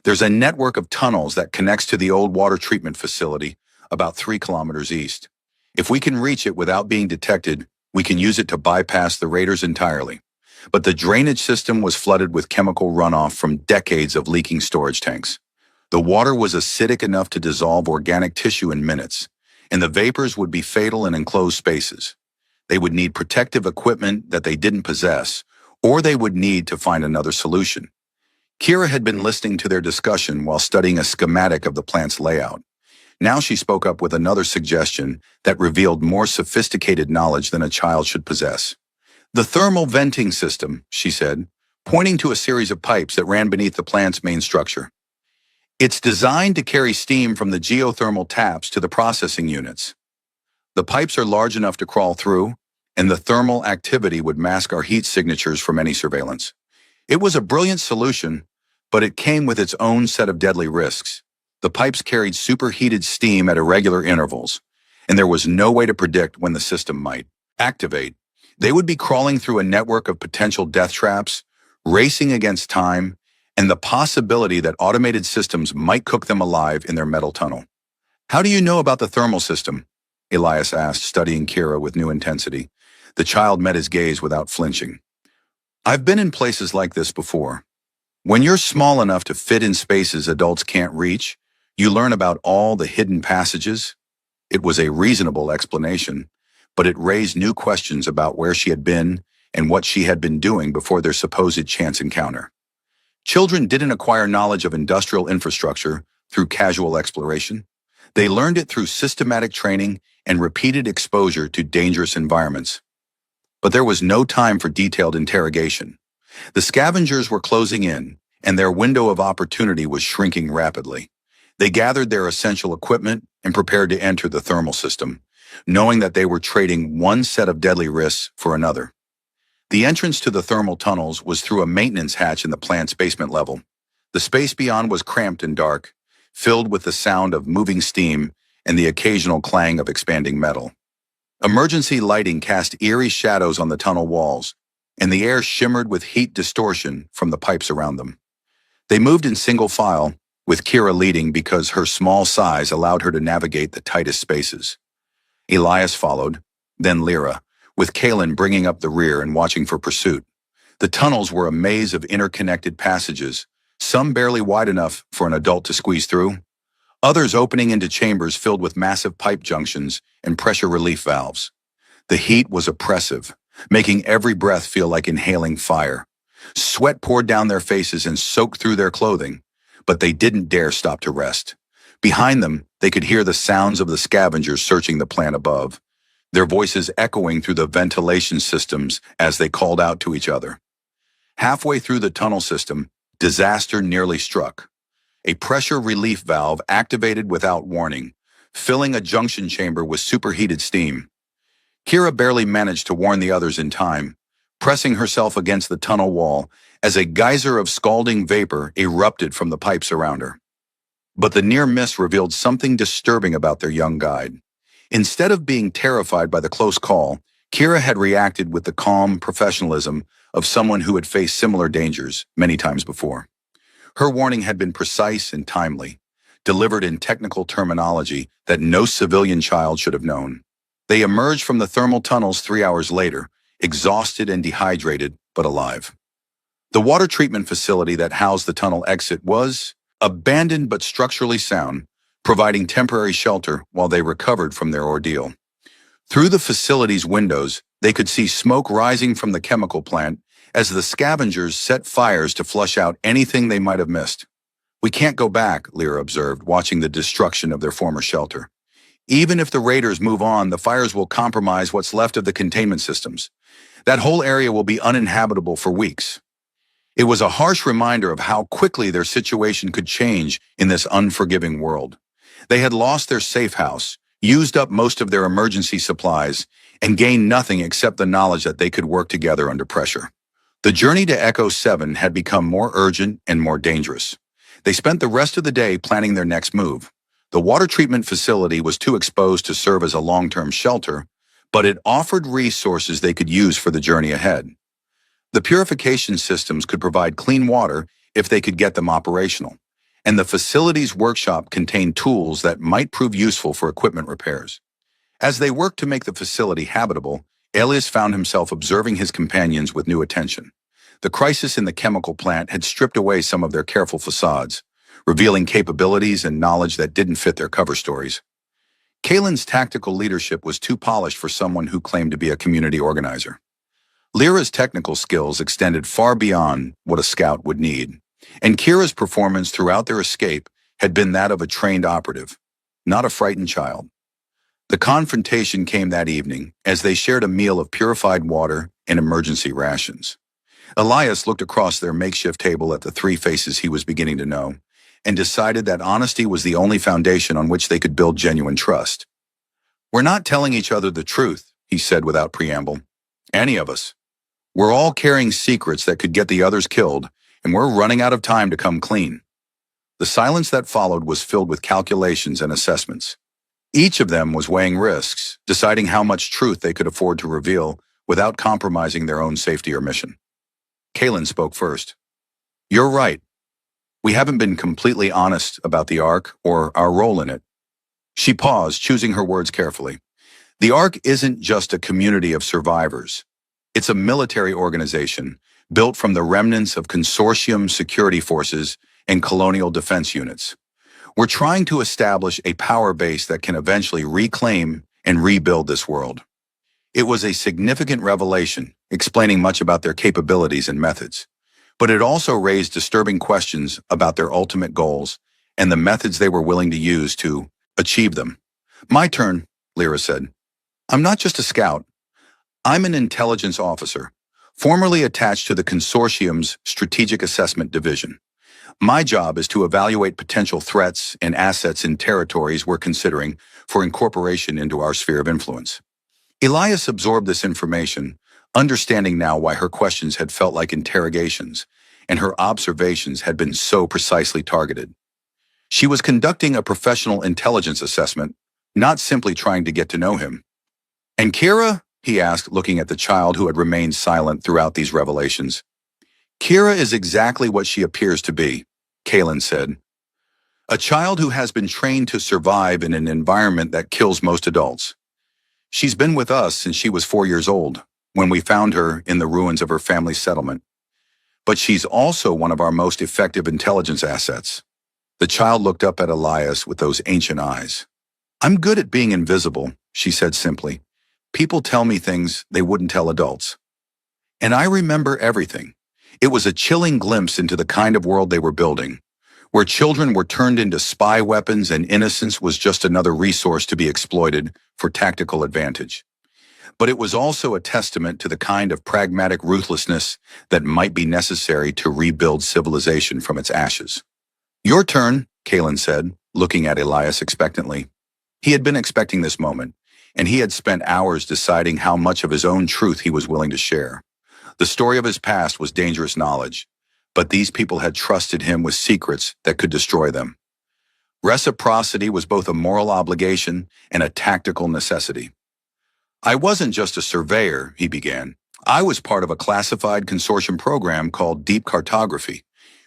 [SPEAKER 1] There's a network of tunnels that connects to the old water treatment facility about 3 kilometers east. If we can reach it without being detected, we can use it to bypass the raiders entirely. But the drainage system was flooded with chemical runoff from decades of leaking storage tanks. The water was acidic enough to dissolve organic tissue in minutes, and the vapors would be fatal in enclosed spaces. They would need protective equipment that they didn't possess, or they would need to find another solution. Kira had been listening to their discussion while studying a schematic of the plant's layout. Now she spoke up with another suggestion that revealed more sophisticated knowledge than a child should possess. The thermal venting system, she said, pointing to a series of pipes that ran beneath the plant's main structure. It's designed to carry steam from the geothermal taps to the processing units. The pipes are large enough to crawl through, and the thermal activity would mask our heat signatures from any surveillance. It was a brilliant solution, but it came with its own set of deadly risks. The pipes carried superheated steam at irregular intervals, and there was no way to predict when the system might activate. They would be crawling through a network of potential death traps, racing against time, and the possibility that automated systems might cook them alive in their metal tunnel. How do you know about the thermal system? Elias asked, studying Kira with new intensity. The child met his gaze without flinching. I've been in places like this before. When you're small enough to fit in spaces adults can't reach, you learn about all the hidden passages. It was a reasonable explanation, but it raised new questions about where she had been and what she had been doing before their supposed chance encounter. Children didn't acquire knowledge of industrial infrastructure through casual exploration. They learned it through systematic training and repeated exposure to dangerous environments. But there was no time for detailed interrogation. The scavengers were closing in, and their window of opportunity was shrinking rapidly. They gathered their essential equipment and prepared to enter the thermal system, knowing that they were trading one set of deadly risks for another. The entrance to the thermal tunnels was through a maintenance hatch in the plant's basement level. The space beyond was cramped and dark, filled with the sound of moving steam and the occasional clang of expanding metal. Emergency lighting cast eerie shadows on the tunnel walls, and the air shimmered with heat distortion from the pipes around them. They moved in single file, with Kira leading because her small size allowed her to navigate the tightest spaces. Elias followed, then Lyra, with Kalen bringing up the rear and watching for pursuit. The tunnels were a maze of interconnected passages, some barely wide enough for an adult to squeeze through, others opening into chambers filled with massive pipe junctions and pressure relief valves. The heat was oppressive, making every breath feel like inhaling fire. Sweat poured down their faces and soaked through their clothing, but they didn't dare stop to rest. Behind them, they could hear the sounds of the scavengers searching the plant above, their voices echoing through the ventilation systems as they called out to each other. Halfway through the tunnel system, disaster nearly struck. A pressure relief valve activated without warning, filling a junction chamber with superheated steam. Kira barely managed to warn the others in time, pressing herself against the tunnel wall as a geyser of scalding vapor erupted from the pipes around her. But the near miss revealed something disturbing about their young guide. Instead of being terrified by the close call, Kira had reacted with the calm professionalism of someone who had faced similar dangers many times before. Her warning had been precise and timely, delivered in technical terminology that no civilian child should have known. They emerged from the thermal tunnels 3 hours later, exhausted and dehydrated, but alive. The water treatment facility that housed the tunnel exit was abandoned but structurally sound, providing temporary shelter while they recovered from their ordeal. Through the facility's windows, they could see smoke rising from the chemical plant as the scavengers set fires to flush out anything they might have missed. "We can't go back," Lyra observed, watching the destruction of their former shelter. "Even if the raiders move on, the fires will compromise what's left of the containment systems. That whole area will be uninhabitable for weeks." It was a harsh reminder of how quickly their situation could change in this unforgiving world. They had lost their safe house, used up most of their emergency supplies, and gained nothing except the knowledge that they could work together under pressure. The journey to Echo 7 had become more urgent and more dangerous. They spent the rest of the day planning their next move. The water treatment facility was too exposed to serve as a long-term shelter, but it offered resources they could use for the journey ahead. The purification systems could provide clean water if they could get them operational, and the facility's workshop contained tools that might prove useful for equipment repairs. As they worked to make the facility habitable, Elias found himself observing his companions with new attention. The crisis in the chemical plant had stripped away some of their careful facades, revealing capabilities and knowledge that didn't fit their cover stories. Kalen's tactical leadership was too polished for someone who claimed to be a community organizer. Lyra's technical skills extended far beyond what a scout would need, and Kira's performance throughout their escape had been that of a trained operative, not a frightened child. The confrontation came that evening as they shared a meal of purified water and emergency rations. Elias looked across their makeshift table at the three faces he was beginning to know and decided that honesty was the only foundation on which they could build genuine trust. "We're not telling each other the truth," he said without preamble. "Any of us. We're all carrying secrets that could get the others killed, and we're running out of time to come clean." The silence that followed was filled with calculations and assessments. Each of them was weighing risks, deciding how much truth they could afford to reveal without compromising their own safety or mission. Kalen spoke first. "You're right. We haven't been completely honest about the Ark or our role in it." She paused, choosing her words carefully. "The Ark isn't just a community of survivors. It's a military organization built from the remnants of consortium security forces and colonial defense units. We're trying to establish a power base that can eventually reclaim and rebuild this world." It was a significant revelation, explaining much about their capabilities and methods. But it also raised disturbing questions about their ultimate goals and the methods they were willing to use to achieve them. "My turn," Lyra said. "I'm not just a scout. I'm an intelligence officer, formerly attached to the Consortium's Strategic Assessment Division. My job is to evaluate potential threats and assets in territories we're considering for incorporation into our sphere of influence." Elias absorbed this information, understanding now why her questions had felt like interrogations, and her observations had been so precisely targeted. She was conducting a professional intelligence assessment, not simply trying to get to know him. "And Kira?" he asked, looking at the child who had remained silent throughout these revelations. "Kira is exactly what she appears to be," Kalen said. "A child who has been trained to survive in an environment that kills most adults. She's been with us since she was 4 years old, when we found her in the ruins of her family's settlement. But she's also one of our most effective intelligence assets." The child looked up at Elias with those ancient eyes. "I'm good at being invisible," she said simply. "People tell me things they wouldn't tell adults. And I remember everything." It was a chilling glimpse into the kind of world they were building, where children were turned into spy weapons and innocence was just another resource to be exploited for tactical advantage. But it was also a testament to the kind of pragmatic ruthlessness that might be necessary to rebuild civilization from its ashes. "Your turn," Kalen said, looking at Elias expectantly. He had been expecting this moment, and he had spent hours deciding how much of his own truth he was willing to share. The story of his past was dangerous knowledge, but these people had trusted him with secrets that could destroy them. Reciprocity was both a moral obligation and a tactical necessity. "I wasn't just a surveyor," he began. "I was part of a classified consortium program called Deep Cartography.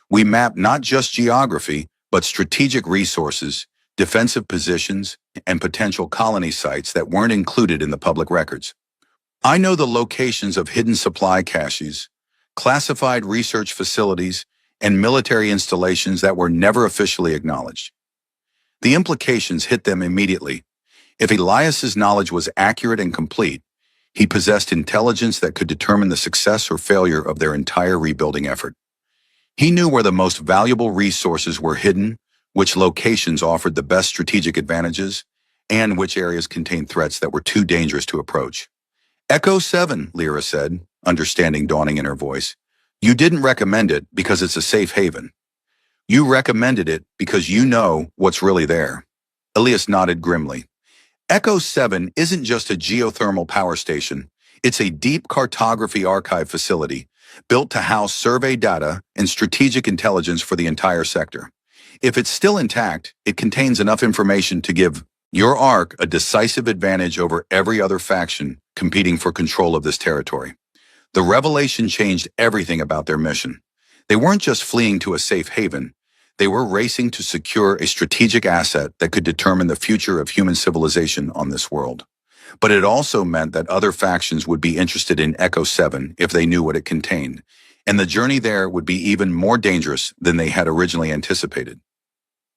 [SPEAKER 1] We mapped not just geography, but strategic resources, defensive positions, and potential colony sites that weren't included in the public records. I know the locations of hidden supply caches, classified research facilities, and military installations that were never officially acknowledged." The implications hit them immediately. If Elias's knowledge was accurate and complete, he possessed intelligence that could determine the success or failure of their entire rebuilding effort. He knew where the most valuable resources were hidden, which locations offered the best strategic advantages, and which areas contained threats that were too dangerous to approach. "Echo 7, Lyra said, understanding dawning in her voice. "You didn't recommend it because it's a safe haven. You recommended it because you know what's really there." Elias nodded grimly. "Echo 7 isn't just a geothermal power station. It's a deep cartography archive facility built to house survey data and strategic intelligence for the entire sector. If it's still intact, it contains enough information to give your ARC a decisive advantage over every other faction competing for control of this territory." The revelation changed everything about their mission. They weren't just fleeing to a safe haven. They were racing to secure a strategic asset that could determine the future of human civilization on this world. But it also meant that other factions would be interested in Echo 7 if they knew what it contained, and the journey there would be even more dangerous than they had originally anticipated.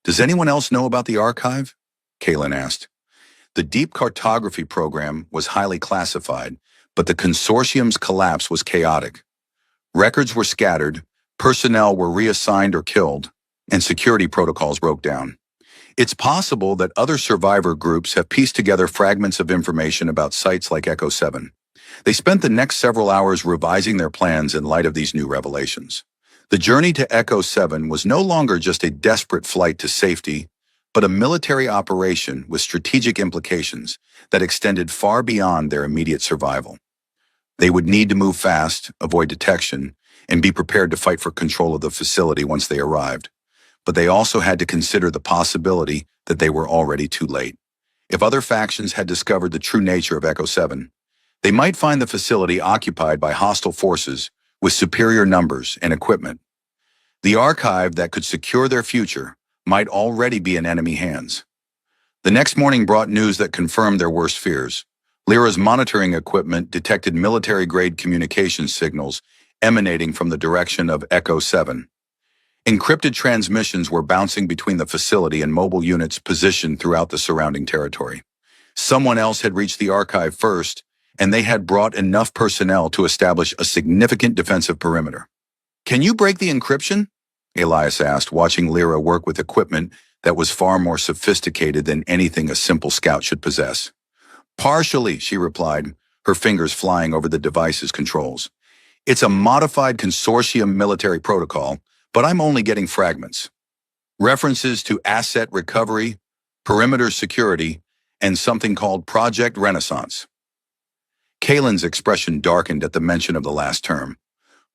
[SPEAKER 1] "Does anyone else know about the archive?" Kalen asked. The Deep Cartography program was highly classified, but the consortium's collapse was chaotic. Records were scattered, personnel were reassigned or killed, and security protocols broke down. It's possible that other survivor groups have pieced together fragments of information about sites like Echo 7. They spent the next several hours revising their plans in light of these new revelations. The journey to Echo 7 was no longer just a desperate flight to safety, but a military operation with strategic implications that extended far beyond their immediate survival. They would need to move fast, avoid detection, and be prepared to fight for control of the facility once they arrived. But they also had to consider the possibility that they were already too late. If other factions had discovered the true nature of Echo 7, they might find the facility occupied by hostile forces with superior numbers and equipment. The archive that could secure their future might already be in enemy hands. The next morning brought news that confirmed their worst fears. Lyra's monitoring equipment detected military-grade communication signals emanating from the direction of Echo 7. Encrypted transmissions were bouncing between the facility and mobile units positioned throughout the surrounding territory. Someone else had reached the archive first, and they had brought enough personnel to establish a significant defensive perimeter. "Can you break the encryption?" Elias asked, watching Lyra work with equipment that was far more sophisticated than anything a simple scout should possess. "Partially," she replied, her fingers flying over the device's controls. "It's a modified consortium military protocol, but I'm only getting fragments. References to asset recovery, perimeter security, and something called Project Renaissance." Kalen's expression darkened at the mention of the last term.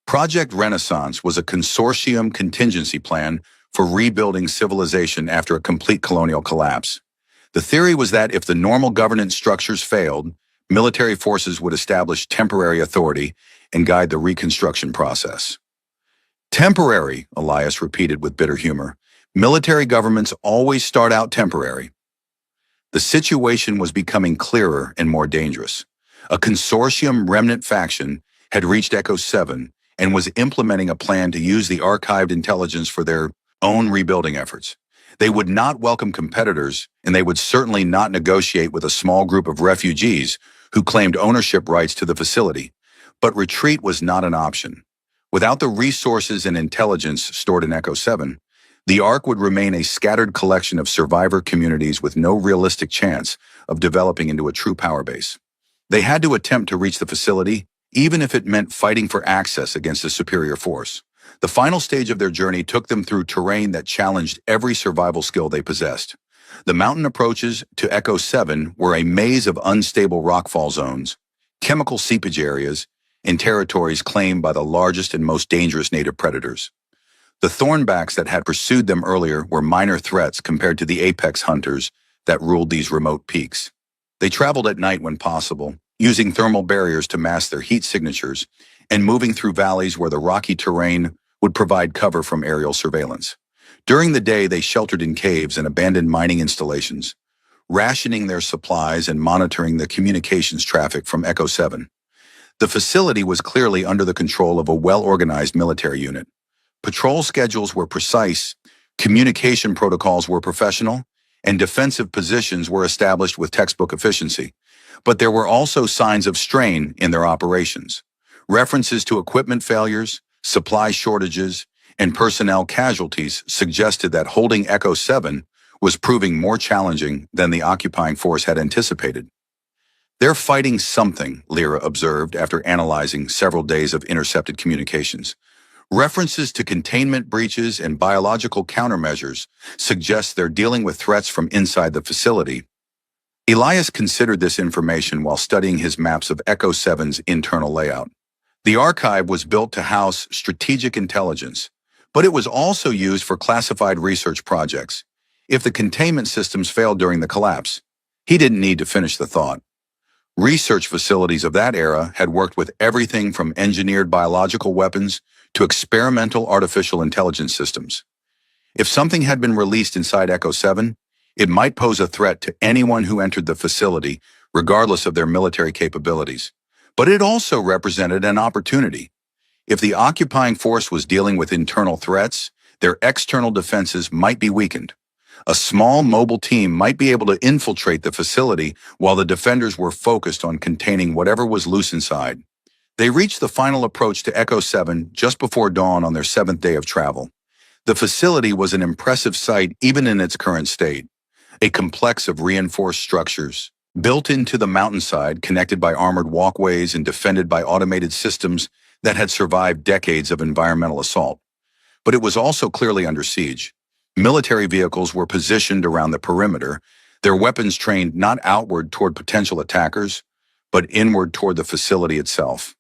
[SPEAKER 1] Project Renaissance was a consortium contingency plan for rebuilding civilization after a complete colonial collapse. The theory was that if the normal governance structures failed, military forces would establish temporary authority and guide the reconstruction process. Temporary, Elias repeated with bitter humor. Military governments always start out temporary. The situation was becoming clearer and more dangerous. A consortium remnant faction had reached Echo 7 and was implementing a plan to use the archived intelligence for their own rebuilding efforts. They would not welcome competitors, and they would certainly not negotiate with a small group of refugees who claimed ownership rights to the facility. But retreat was not an option. Without the resources and intelligence stored in Echo 7, the Ark would remain a scattered collection of survivor communities with no realistic chance of developing into a true power base. They had to attempt to reach the facility, even if it meant fighting for access against a superior force. The final stage of their journey took them through terrain that challenged every survival skill they possessed. The mountain approaches to Echo 7 were a maze of unstable rockfall zones, chemical seepage areas, and territories claimed by the largest and most dangerous native predators. The thornbacks that had pursued them earlier were minor threats compared to the apex hunters that ruled these remote peaks. They traveled at night when possible, using thermal barriers to mask their heat signatures, and moving through valleys where the rocky terrain would provide cover from aerial surveillance. During the day, they sheltered in caves and abandoned mining installations, rationing their supplies and monitoring the communications traffic from Echo 7. The facility was clearly under the control of a well-organized military unit. Patrol schedules were precise, communication protocols were professional, and defensive positions were established with textbook efficiency. But there were also signs of strain in their operations. References to equipment failures, supply shortages, and personnel casualties suggested that holding Echo 7 was proving more challenging than the occupying force had anticipated. "They're fighting something," Lyra observed after analyzing several days of intercepted communications. References to containment breaches and biological countermeasures suggest they're dealing with threats from inside the facility. Elias considered this information while studying his maps of Echo 7's internal layout. The archive was built to house strategic intelligence, but it was also used for classified research projects. If the containment systems failed during the collapse, he didn't need to finish the thought. Research facilities of that era had worked with everything from engineered biological weapons to experimental artificial intelligence systems. If something had been released inside Echo 7, it might pose a threat to anyone who entered the facility, regardless of their military capabilities. But it also represented an opportunity. If the occupying force was dealing with internal threats, their external defenses might be weakened. A small mobile team might be able to infiltrate the facility while the defenders were focused on containing whatever was loose inside. They reached the final approach to Echo 7 just before dawn on their 7th day of travel. The facility was an impressive sight even in its current state. A complex of reinforced structures, built into the mountainside, connected by armored walkways and defended by automated systems that had survived decades of environmental assault. But it was also clearly under siege. Military vehicles were positioned around the perimeter, their weapons trained not outward toward potential attackers, but inward toward the facility itself.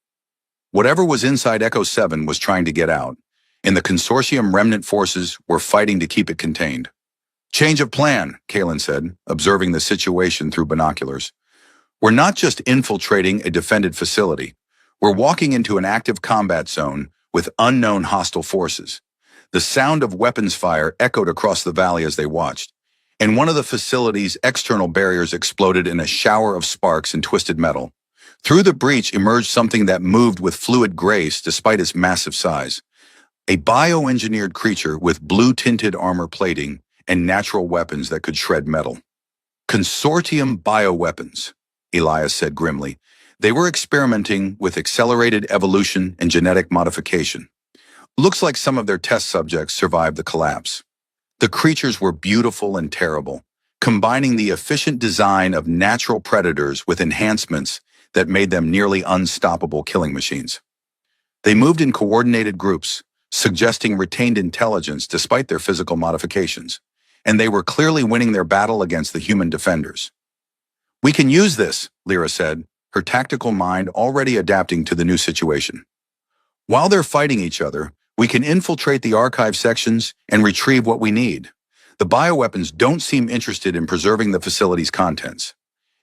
[SPEAKER 1] Whatever was inside Echo 7 was trying to get out, and the consortium remnant forces were fighting to keep it contained. "Change of plan," Kalen said, observing the situation through binoculars. "We're not just infiltrating a defended facility. We're walking into an active combat zone with unknown hostile forces." The sound of weapons fire echoed across the valley as they watched, and one of the facility's external barriers exploded in a shower of sparks and twisted metal. Through the breach emerged something that moved with fluid grace despite its massive size. A bioengineered creature with blue-tinted armor plating and natural weapons that could shred metal. "Consortium bioweapons," Elias said grimly. They were experimenting with accelerated evolution and genetic modification. Looks like some of their test subjects survived the collapse. The creatures were beautiful and terrible, combining the efficient design of natural predators with enhancements that made them nearly unstoppable killing machines. They moved in coordinated groups, suggesting retained intelligence despite their physical modifications, and they were clearly winning their battle against the human defenders. "We can use this," Lyra said, her tactical mind already adapting to the new situation. "While they're fighting each other, we can infiltrate the archive sections and retrieve what we need." The bioweapons don't seem interested in preserving the facility's contents.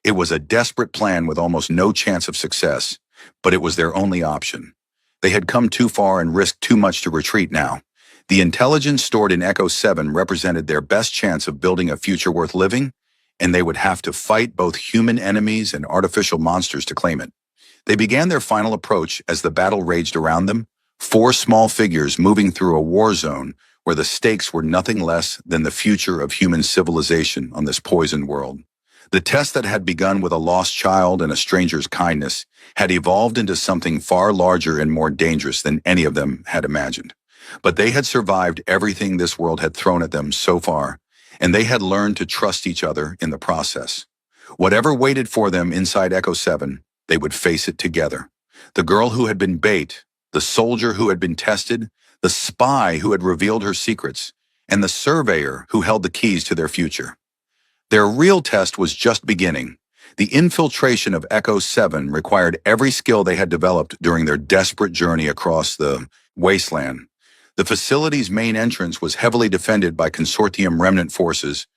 [SPEAKER 1] It was a desperate plan with almost no chance of success, but it was their only option. They had come too far and risked too much to retreat now. The intelligence stored in Echo 7 represented their best chance of building a future worth living, and they would have to fight both human enemies and artificial monsters to claim it. They began their final approach as the battle raged around them, four small figures moving through a war zone where the stakes were nothing less than the future of human civilization on this poisoned world. The test that had begun with a lost child and a stranger's kindness had evolved into something far larger and more dangerous than any of them had imagined. But they had survived everything this world had thrown at them so far, and they had learned to trust each other in the process. Whatever waited for them inside Echo 7, they would face it together. The girl who had been bait, the soldier who had been tested, the spy who had revealed her secrets, and the surveyor who held the keys to their future. Their real test was just beginning. The infiltration of Echo 7 required every skill they had developed during their desperate journey across the wasteland. The facility's main entrance was heavily defended by Consortium remnant forces,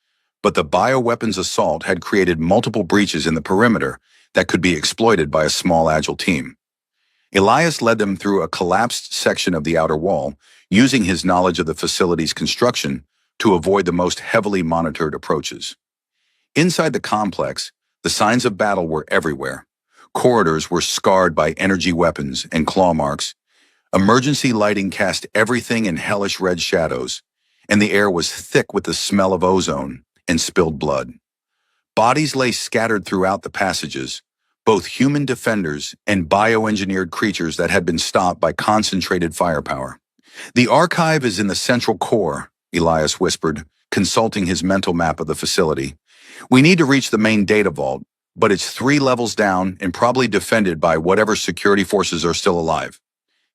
[SPEAKER 1] but the bioweapons assault had created multiple breaches in the perimeter that could be exploited by a small agile team. Elias led them through a collapsed section of the outer wall, using his knowledge of the facility's construction to avoid the most heavily monitored approaches. Inside the complex, the signs of battle were everywhere. Corridors were scarred by energy weapons and claw marks. Emergency lighting cast everything in hellish red shadows, and the air was thick with the smell of ozone and spilled blood. Bodies lay scattered throughout the passages, both human defenders and bioengineered creatures that had been stopped by concentrated firepower. "The archive is in the central core," Elias whispered, consulting his mental map of the facility. "We need to reach the main data vault, but it's 3 levels down and probably defended by whatever security forces are still alive."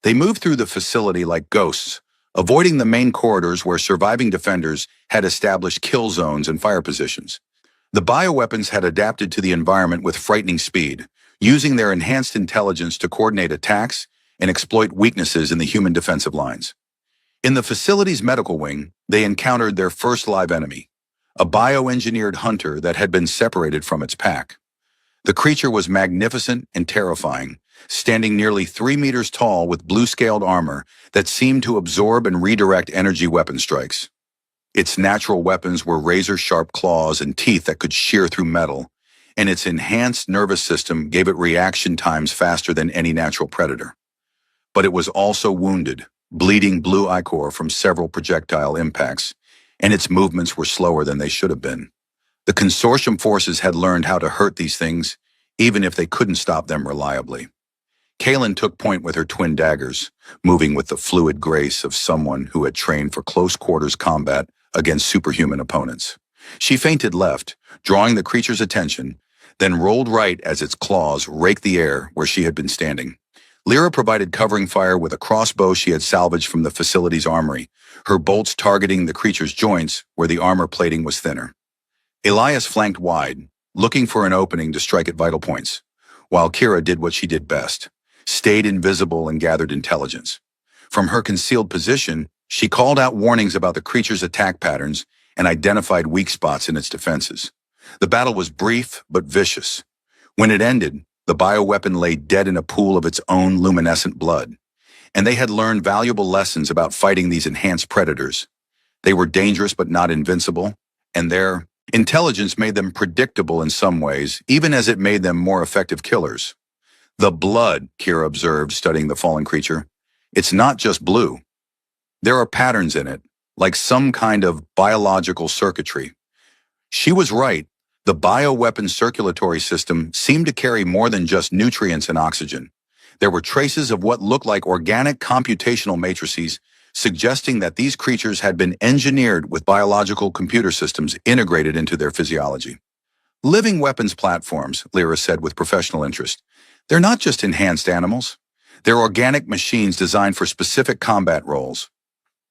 [SPEAKER 1] They moved through the facility like ghosts, avoiding the main corridors where surviving defenders had established kill zones and fire positions. The bioweapons had adapted to the environment with frightening speed, using their enhanced intelligence to coordinate attacks and exploit weaknesses in the human defensive lines. In the facility's medical wing, they encountered their first live enemy, a bioengineered hunter that had been separated from its pack. The creature was magnificent and terrifying, standing nearly 3 meters tall with blue-scaled armor that seemed to absorb and redirect energy weapon strikes. Its natural weapons were razor-sharp claws and teeth that could shear through metal, and its enhanced nervous system gave it reaction times faster than any natural predator. But it was also wounded, bleeding blue ichor from several projectile impacts, and its movements were slower than they should have been. The Consortium forces had learned how to hurt these things, even if they couldn't stop them reliably. Kaylin took point with her twin daggers, moving with the fluid grace of someone who had trained for close-quarters combat against superhuman opponents. She feinted left, drawing the creature's attention, then rolled right as its claws raked the air where she had been standing. Lyra provided covering fire with a crossbow she had salvaged from the facility's armory, her bolts targeting the creature's joints where the armor plating was thinner. Elias flanked wide, looking for an opening to strike at vital points, while Kira did what she did best, stayed invisible and gathered intelligence. From her concealed position, she called out warnings about the creature's attack patterns and identified weak spots in its defenses. The battle was brief but vicious. When it ended, the bioweapon lay dead in a pool of its own luminescent blood, and they had learned valuable lessons about fighting these enhanced predators. They were dangerous but not invincible, and their intelligence made them predictable in some ways, even as it made them more effective killers. "The blood," Kira observed, studying the fallen creature. "It's not just blue. There are patterns in it, like some kind of biological circuitry." She was right. The bioweapon circulatory system seemed to carry more than just nutrients and oxygen. There were traces of what looked like organic computational matrices, suggesting that these creatures had been engineered with biological computer systems integrated into their physiology. "Living weapons platforms," Lyra said with professional interest. "They're not just enhanced animals. They're organic machines designed for specific combat roles."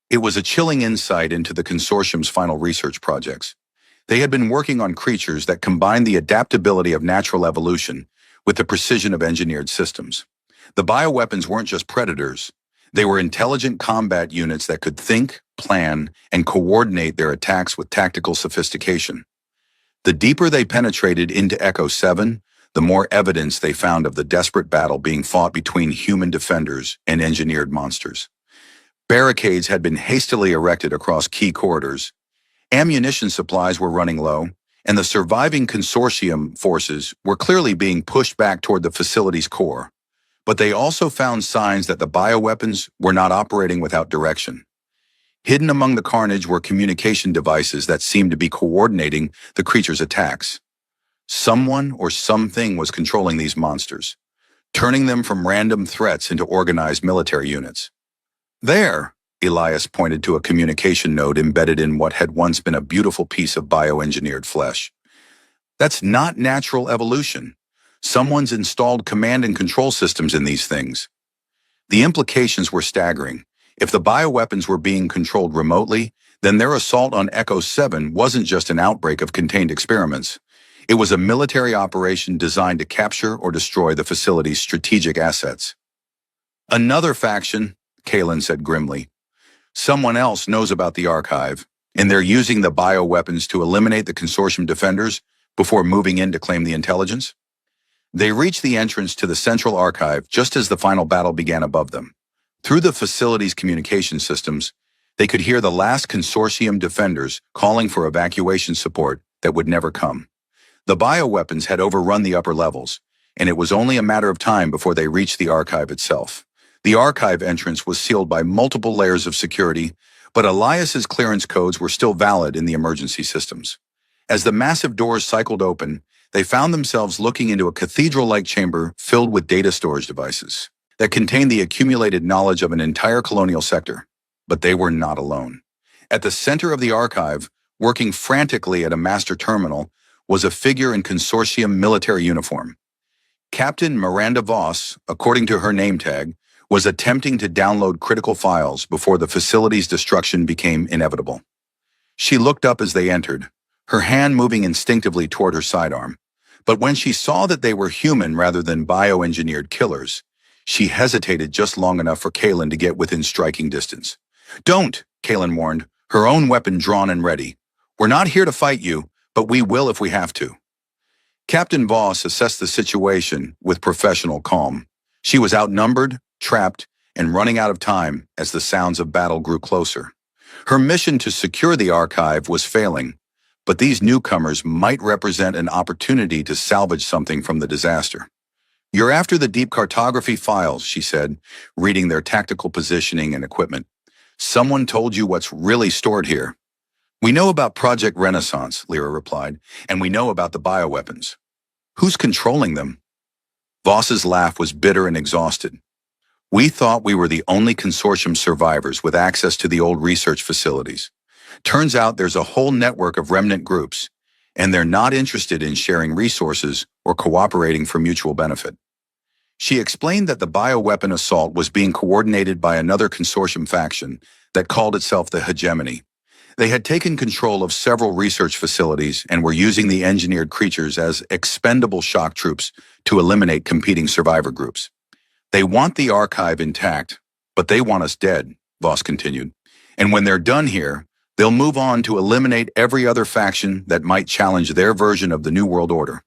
[SPEAKER 1] It was a chilling insight into the Consortium's final research projects. They had been working on creatures that combined the adaptability of natural evolution with the precision of engineered systems. The bioweapons weren't just predators. They were intelligent combat units that could think, plan, and coordinate their attacks with tactical sophistication. The deeper they penetrated into Echo 7, the more evidence they found of the desperate battle being fought between human defenders and engineered monsters. Barricades had been hastily erected across key corridors. Ammunition supplies were running low, and the surviving consortium forces were clearly being pushed back toward the facility's core. But they also found signs that the bioweapons were not operating without direction. Hidden among the carnage were communication devices that seemed to be coordinating the creature's attacks. Someone or something was controlling these monsters, turning them from random threats into organized military units. There, Elias pointed to a communication node embedded in what had once been a beautiful piece of bioengineered flesh. That's not natural evolution. Someone's installed command and control systems in these things. The implications were staggering. If the bioweapons were being controlled remotely, then their assault on Echo 7 wasn't just an outbreak of contained experiments. It was a military operation designed to capture or destroy the facility's strategic assets. Another faction, Kalen said grimly. Someone else knows about the archive, and they're using the bioweapons to eliminate the consortium defenders before moving in to claim the intelligence. They reached the entrance to the central archive just as the final battle began above them. Through the facility's communication systems, they could hear the last consortium defenders calling for evacuation support that would never come. The bioweapons had overrun the upper levels, and it was only a matter of time before they reached the archive itself. The archive entrance was sealed by multiple layers of security, but Elias's clearance codes were still valid in the emergency systems. As the massive doors cycled open, they found themselves looking into a cathedral-like chamber filled with data storage devices that contained the accumulated knowledge of an entire colonial sector. But they were not alone. At the center of the archive, working frantically at a master terminal, was a figure in consortium military uniform. Captain Miranda Voss, according to her name tag, was attempting to download critical files before the facility's destruction became inevitable. She looked up as they entered, her hand moving instinctively toward her sidearm. But when she saw that they were human rather than bioengineered killers, she hesitated just long enough for Kalen to get within striking distance. "Don't," Kalen warned, her own weapon drawn and ready. "We're not here to fight you, but we will if we have to." Captain Voss assessed the situation with professional calm. She was outnumbered, trapped, and running out of time as the sounds of battle grew closer. Her mission to secure the archive was failing, but these newcomers might represent an opportunity to salvage something from the disaster. "You're after the deep cartography files," she said, reading their tactical positioning and equipment. "Someone told you what's really stored here." "We know about Project Renaissance," Lyra replied, "and we know about the bioweapons. Who's controlling them?" Voss's laugh was bitter and exhausted. "We thought we were the only consortium survivors with access to the old research facilities. Turns out there's a whole network of remnant groups, and they're not interested in sharing resources or cooperating for mutual benefit." She explained that the bioweapon assault was being coordinated by another consortium faction that called itself the Hegemony. They had taken control of several research facilities and were using the engineered creatures as expendable shock troops to eliminate competing survivor groups. "They want the archive intact, but they want us dead," Voss continued. "And when they're done here, they'll move on to eliminate every other faction that might challenge their version of the New World Order."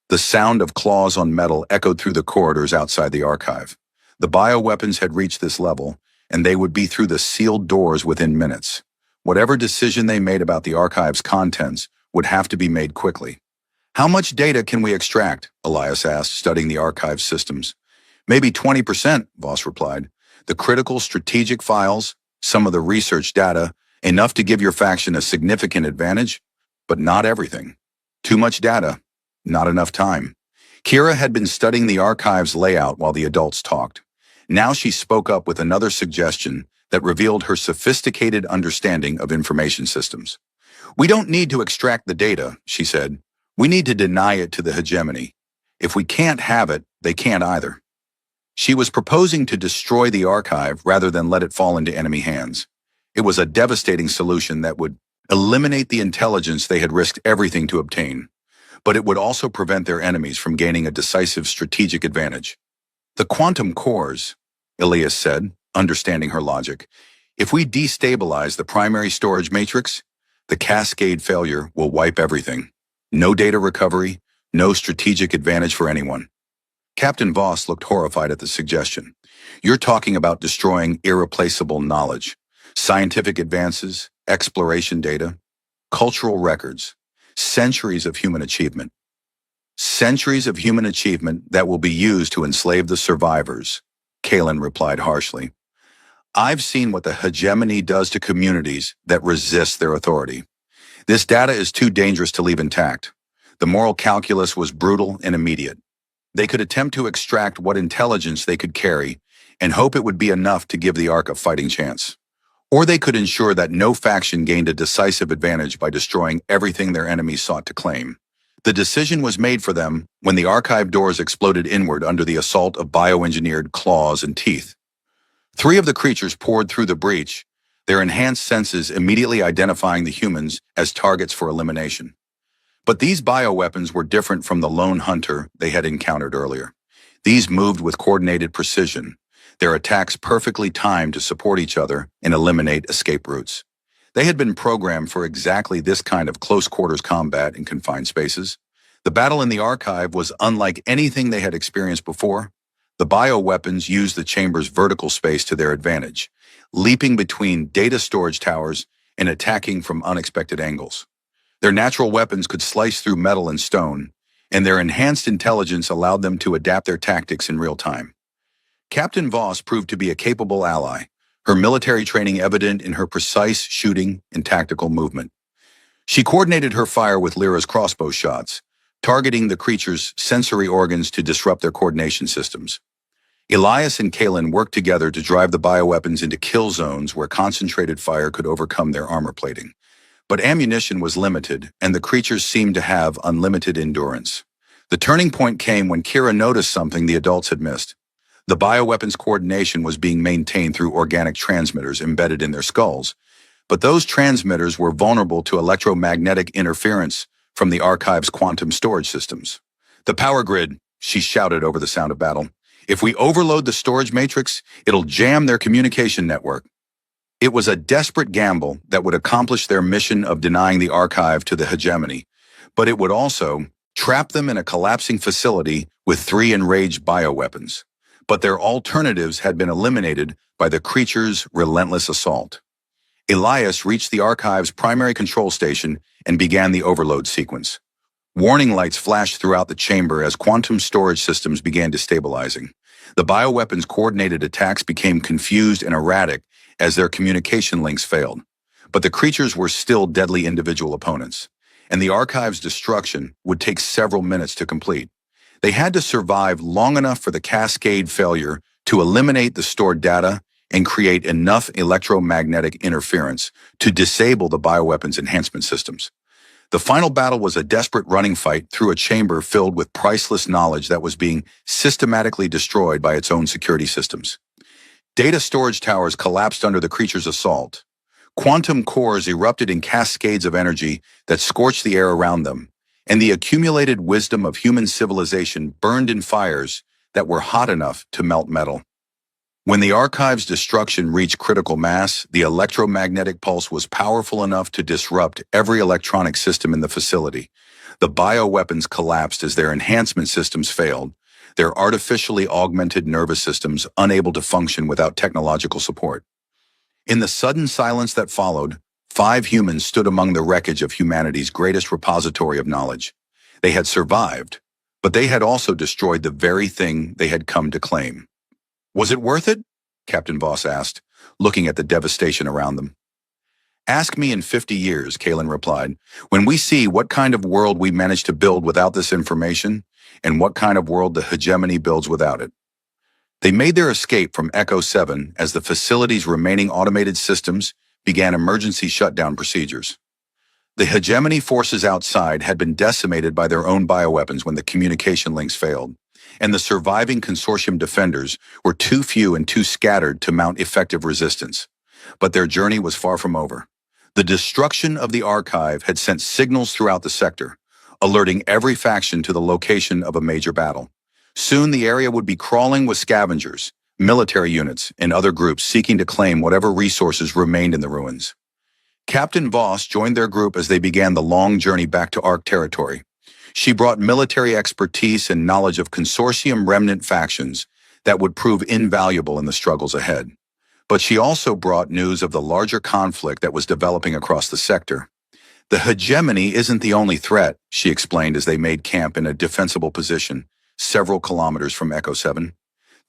[SPEAKER 1] The sound of claws on metal echoed through the corridors outside the archive. The bioweapons had reached this level, and they would be through the sealed doors within minutes. Whatever decision they made about the archive's contents would have to be made quickly. "How much data can we extract?" Elias asked, studying the archive systems. "Maybe 20%, Voss replied. "The critical strategic files, some of the research data, enough to give your faction a significant advantage, but not everything. Too much data, not enough time." Kira had been studying the archive's layout while the adults talked. Now she spoke up with another suggestion that revealed her sophisticated understanding of information systems. "We don't need to extract the data," she said. "We need to deny it to the Hegemony. If we can't have it, they can't either." She was proposing to destroy the archive rather than let it fall into enemy hands. It was a devastating solution that would eliminate the intelligence they had risked everything to obtain, but it would also prevent their enemies from gaining a decisive strategic advantage. "The quantum cores," Elias said, understanding her logic. If we destabilize the primary storage matrix, the cascade failure will wipe everything. No data recovery, no strategic advantage for anyone. Captain Voss looked horrified at the suggestion. You're talking about destroying irreplaceable knowledge, scientific advances, exploration data, cultural records, centuries of human achievement. Centuries of human achievement that will be used to enslave the survivors, Kalen replied harshly. I've seen what the hegemony does to communities that resist their authority. This data is too dangerous to leave intact. The moral calculus was brutal and immediate. They could attempt to extract what intelligence they could carry and hope it would be enough to give the Ark a fighting chance. Or they could ensure that no faction gained a decisive advantage by destroying everything their enemies sought to claim. The decision was made for them when the archive doors exploded inward under the assault of bioengineered claws and teeth. 3 of the creatures poured through the breach, their enhanced senses immediately identifying the humans as targets for elimination. But these bioweapons were different from the lone hunter they had encountered earlier. These moved with coordinated precision, their attacks perfectly timed to support each other and eliminate escape routes. They had been programmed for exactly this kind of close-quarters combat in confined spaces. The battle in the archive was unlike anything they had experienced before. The bioweapons used the chamber's vertical space to their advantage, leaping between data storage towers and attacking from unexpected angles. Their natural weapons could slice through metal and stone, and their enhanced intelligence allowed them to adapt their tactics in real time. Captain Voss proved to be a capable ally, her military training evident in her precise shooting and tactical movement. She coordinated her fire with Lyra's crossbow shots, targeting the creature's sensory organs to disrupt their coordination systems. Elias and Kalen worked together to drive the bioweapons into kill zones where concentrated fire could overcome their armor plating. But ammunition was limited, and the creatures seemed to have unlimited endurance. The turning point came when Kira noticed something the adults had missed. The bioweapons coordination was being maintained through organic transmitters embedded in their skulls, but those transmitters were vulnerable to electromagnetic interference from the archive's quantum storage systems. The power grid, she shouted over the sound of battle. If we overload the storage matrix, it'll jam their communication network. It was a desperate gamble that would accomplish their mission of denying the archive to the hegemony, but it would also trap them in a collapsing facility with 3 enraged bioweapons. But their alternatives had been eliminated by the creature's relentless assault. Elias reached the archive's primary control station and began the overload sequence. Warning lights flashed throughout the chamber as quantum storage systems began destabilizing. The bioweapons' coordinated attacks became confused and erratic as their communication links failed. But the creatures were still deadly individual opponents, and the archive's destruction would take several minutes to complete. They had to survive long enough for the cascade failure to eliminate the stored data and create enough electromagnetic interference to disable the bioweapons enhancement systems. The final battle was a desperate running fight through a chamber filled with priceless knowledge that was being systematically destroyed by its own security systems. Data storage towers collapsed under the creature's assault. Quantum cores erupted in cascades of energy that scorched the air around them, and the accumulated wisdom of human civilization burned in fires that were hot enough to melt metal. When the archive's destruction reached critical mass, the electromagnetic pulse was powerful enough to disrupt every electronic system in the facility. The bioweapons collapsed as their enhancement systems failed, their artificially augmented nervous systems unable to function without technological support. In the sudden silence that followed, 5 humans stood among the wreckage of humanity's greatest repository of knowledge. They had survived, but they had also destroyed the very thing they had come to claim. Was it worth it? Captain Voss asked, looking at the devastation around them. Ask me in 50 years, Kalen replied, when we see what kind of world we managed to build without this information, and what kind of world the hegemony builds without it. They made their escape from Echo 7 as the facility's remaining automated systems began emergency shutdown procedures. The hegemony forces outside had been decimated by their own bioweapons when the communication links failed, and the surviving consortium defenders were too few and too scattered to mount effective resistance. But their journey was far from over. The destruction of the archive had sent signals throughout the sector, alerting every faction to the location of a major battle. Soon the area would be crawling with scavengers, military units, and other groups seeking to claim whatever resources remained in the ruins. Captain Voss joined their group as they began the long journey back to Ark territory. She brought military expertise and knowledge of consortium remnant factions that would prove invaluable in the struggles ahead. But she also brought news of the larger conflict that was developing across the sector. The hegemony isn't the only threat, she explained as they made camp in a defensible position, several kilometers from Echo 7.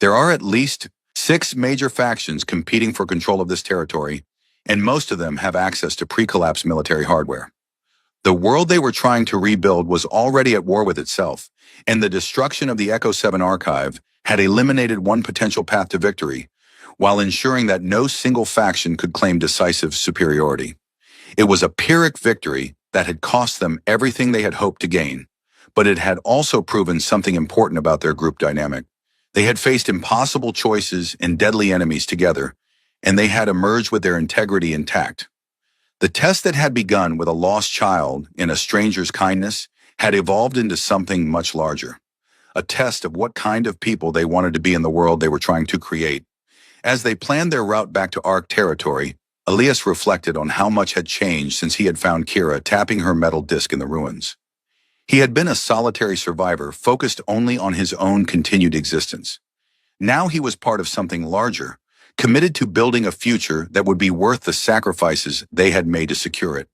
[SPEAKER 1] There are at least 6 major factions competing for control of this territory, and most of them have access to pre-collapse military hardware. The world they were trying to rebuild was already at war with itself, and the destruction of the Echo 7 archive had eliminated one potential path to victory, while ensuring that no single faction could claim decisive superiority. It was a Pyrrhic victory that had cost them everything they had hoped to gain, but it had also proven something important about their group dynamic. They had faced impossible choices and deadly enemies together, and they had emerged with their integrity intact. The test that had begun with a lost child and a stranger's kindness had evolved into something much larger, a test of what kind of people they wanted to be in the world they were trying to create. As they planned their route back to Ark territory, Elias reflected on how much had changed since he had found Kira tapping her metal disc in the ruins. He had been a solitary survivor focused only on his own continued existence. Now he was part of something larger, committed to building a future that would be worth the sacrifices they had made to secure it.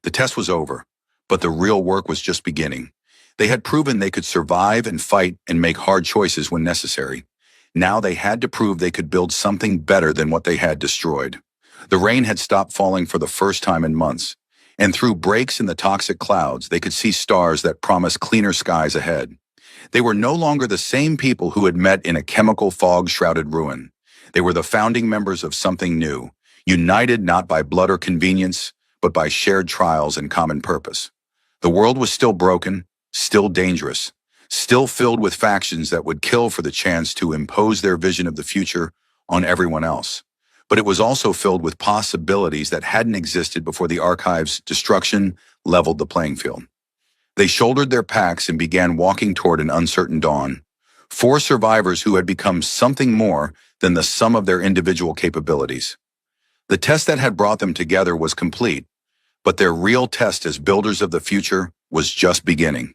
[SPEAKER 1] The test was over, but the real work was just beginning. They had proven they could survive and fight and make hard choices when necessary. Now they had to prove they could build something better than what they had destroyed. The rain had stopped falling for the first time in months, and through breaks in the toxic clouds, they could see stars that promised cleaner skies ahead. They were no longer the same people who had met in a chemical fog-shrouded ruin. They were the founding members of something new, united not by blood or convenience, but by shared trials and common purpose. The world was still broken, still dangerous, still filled with factions that would kill for the chance to impose their vision of the future on everyone else. But it was also filled with possibilities that hadn't existed before the archive's destruction leveled the playing field. They shouldered their packs and began walking toward an uncertain dawn. 4 survivors who had become something more than the sum of their individual capabilities. The test that had brought them together was complete, but their real test as builders of the future was just beginning.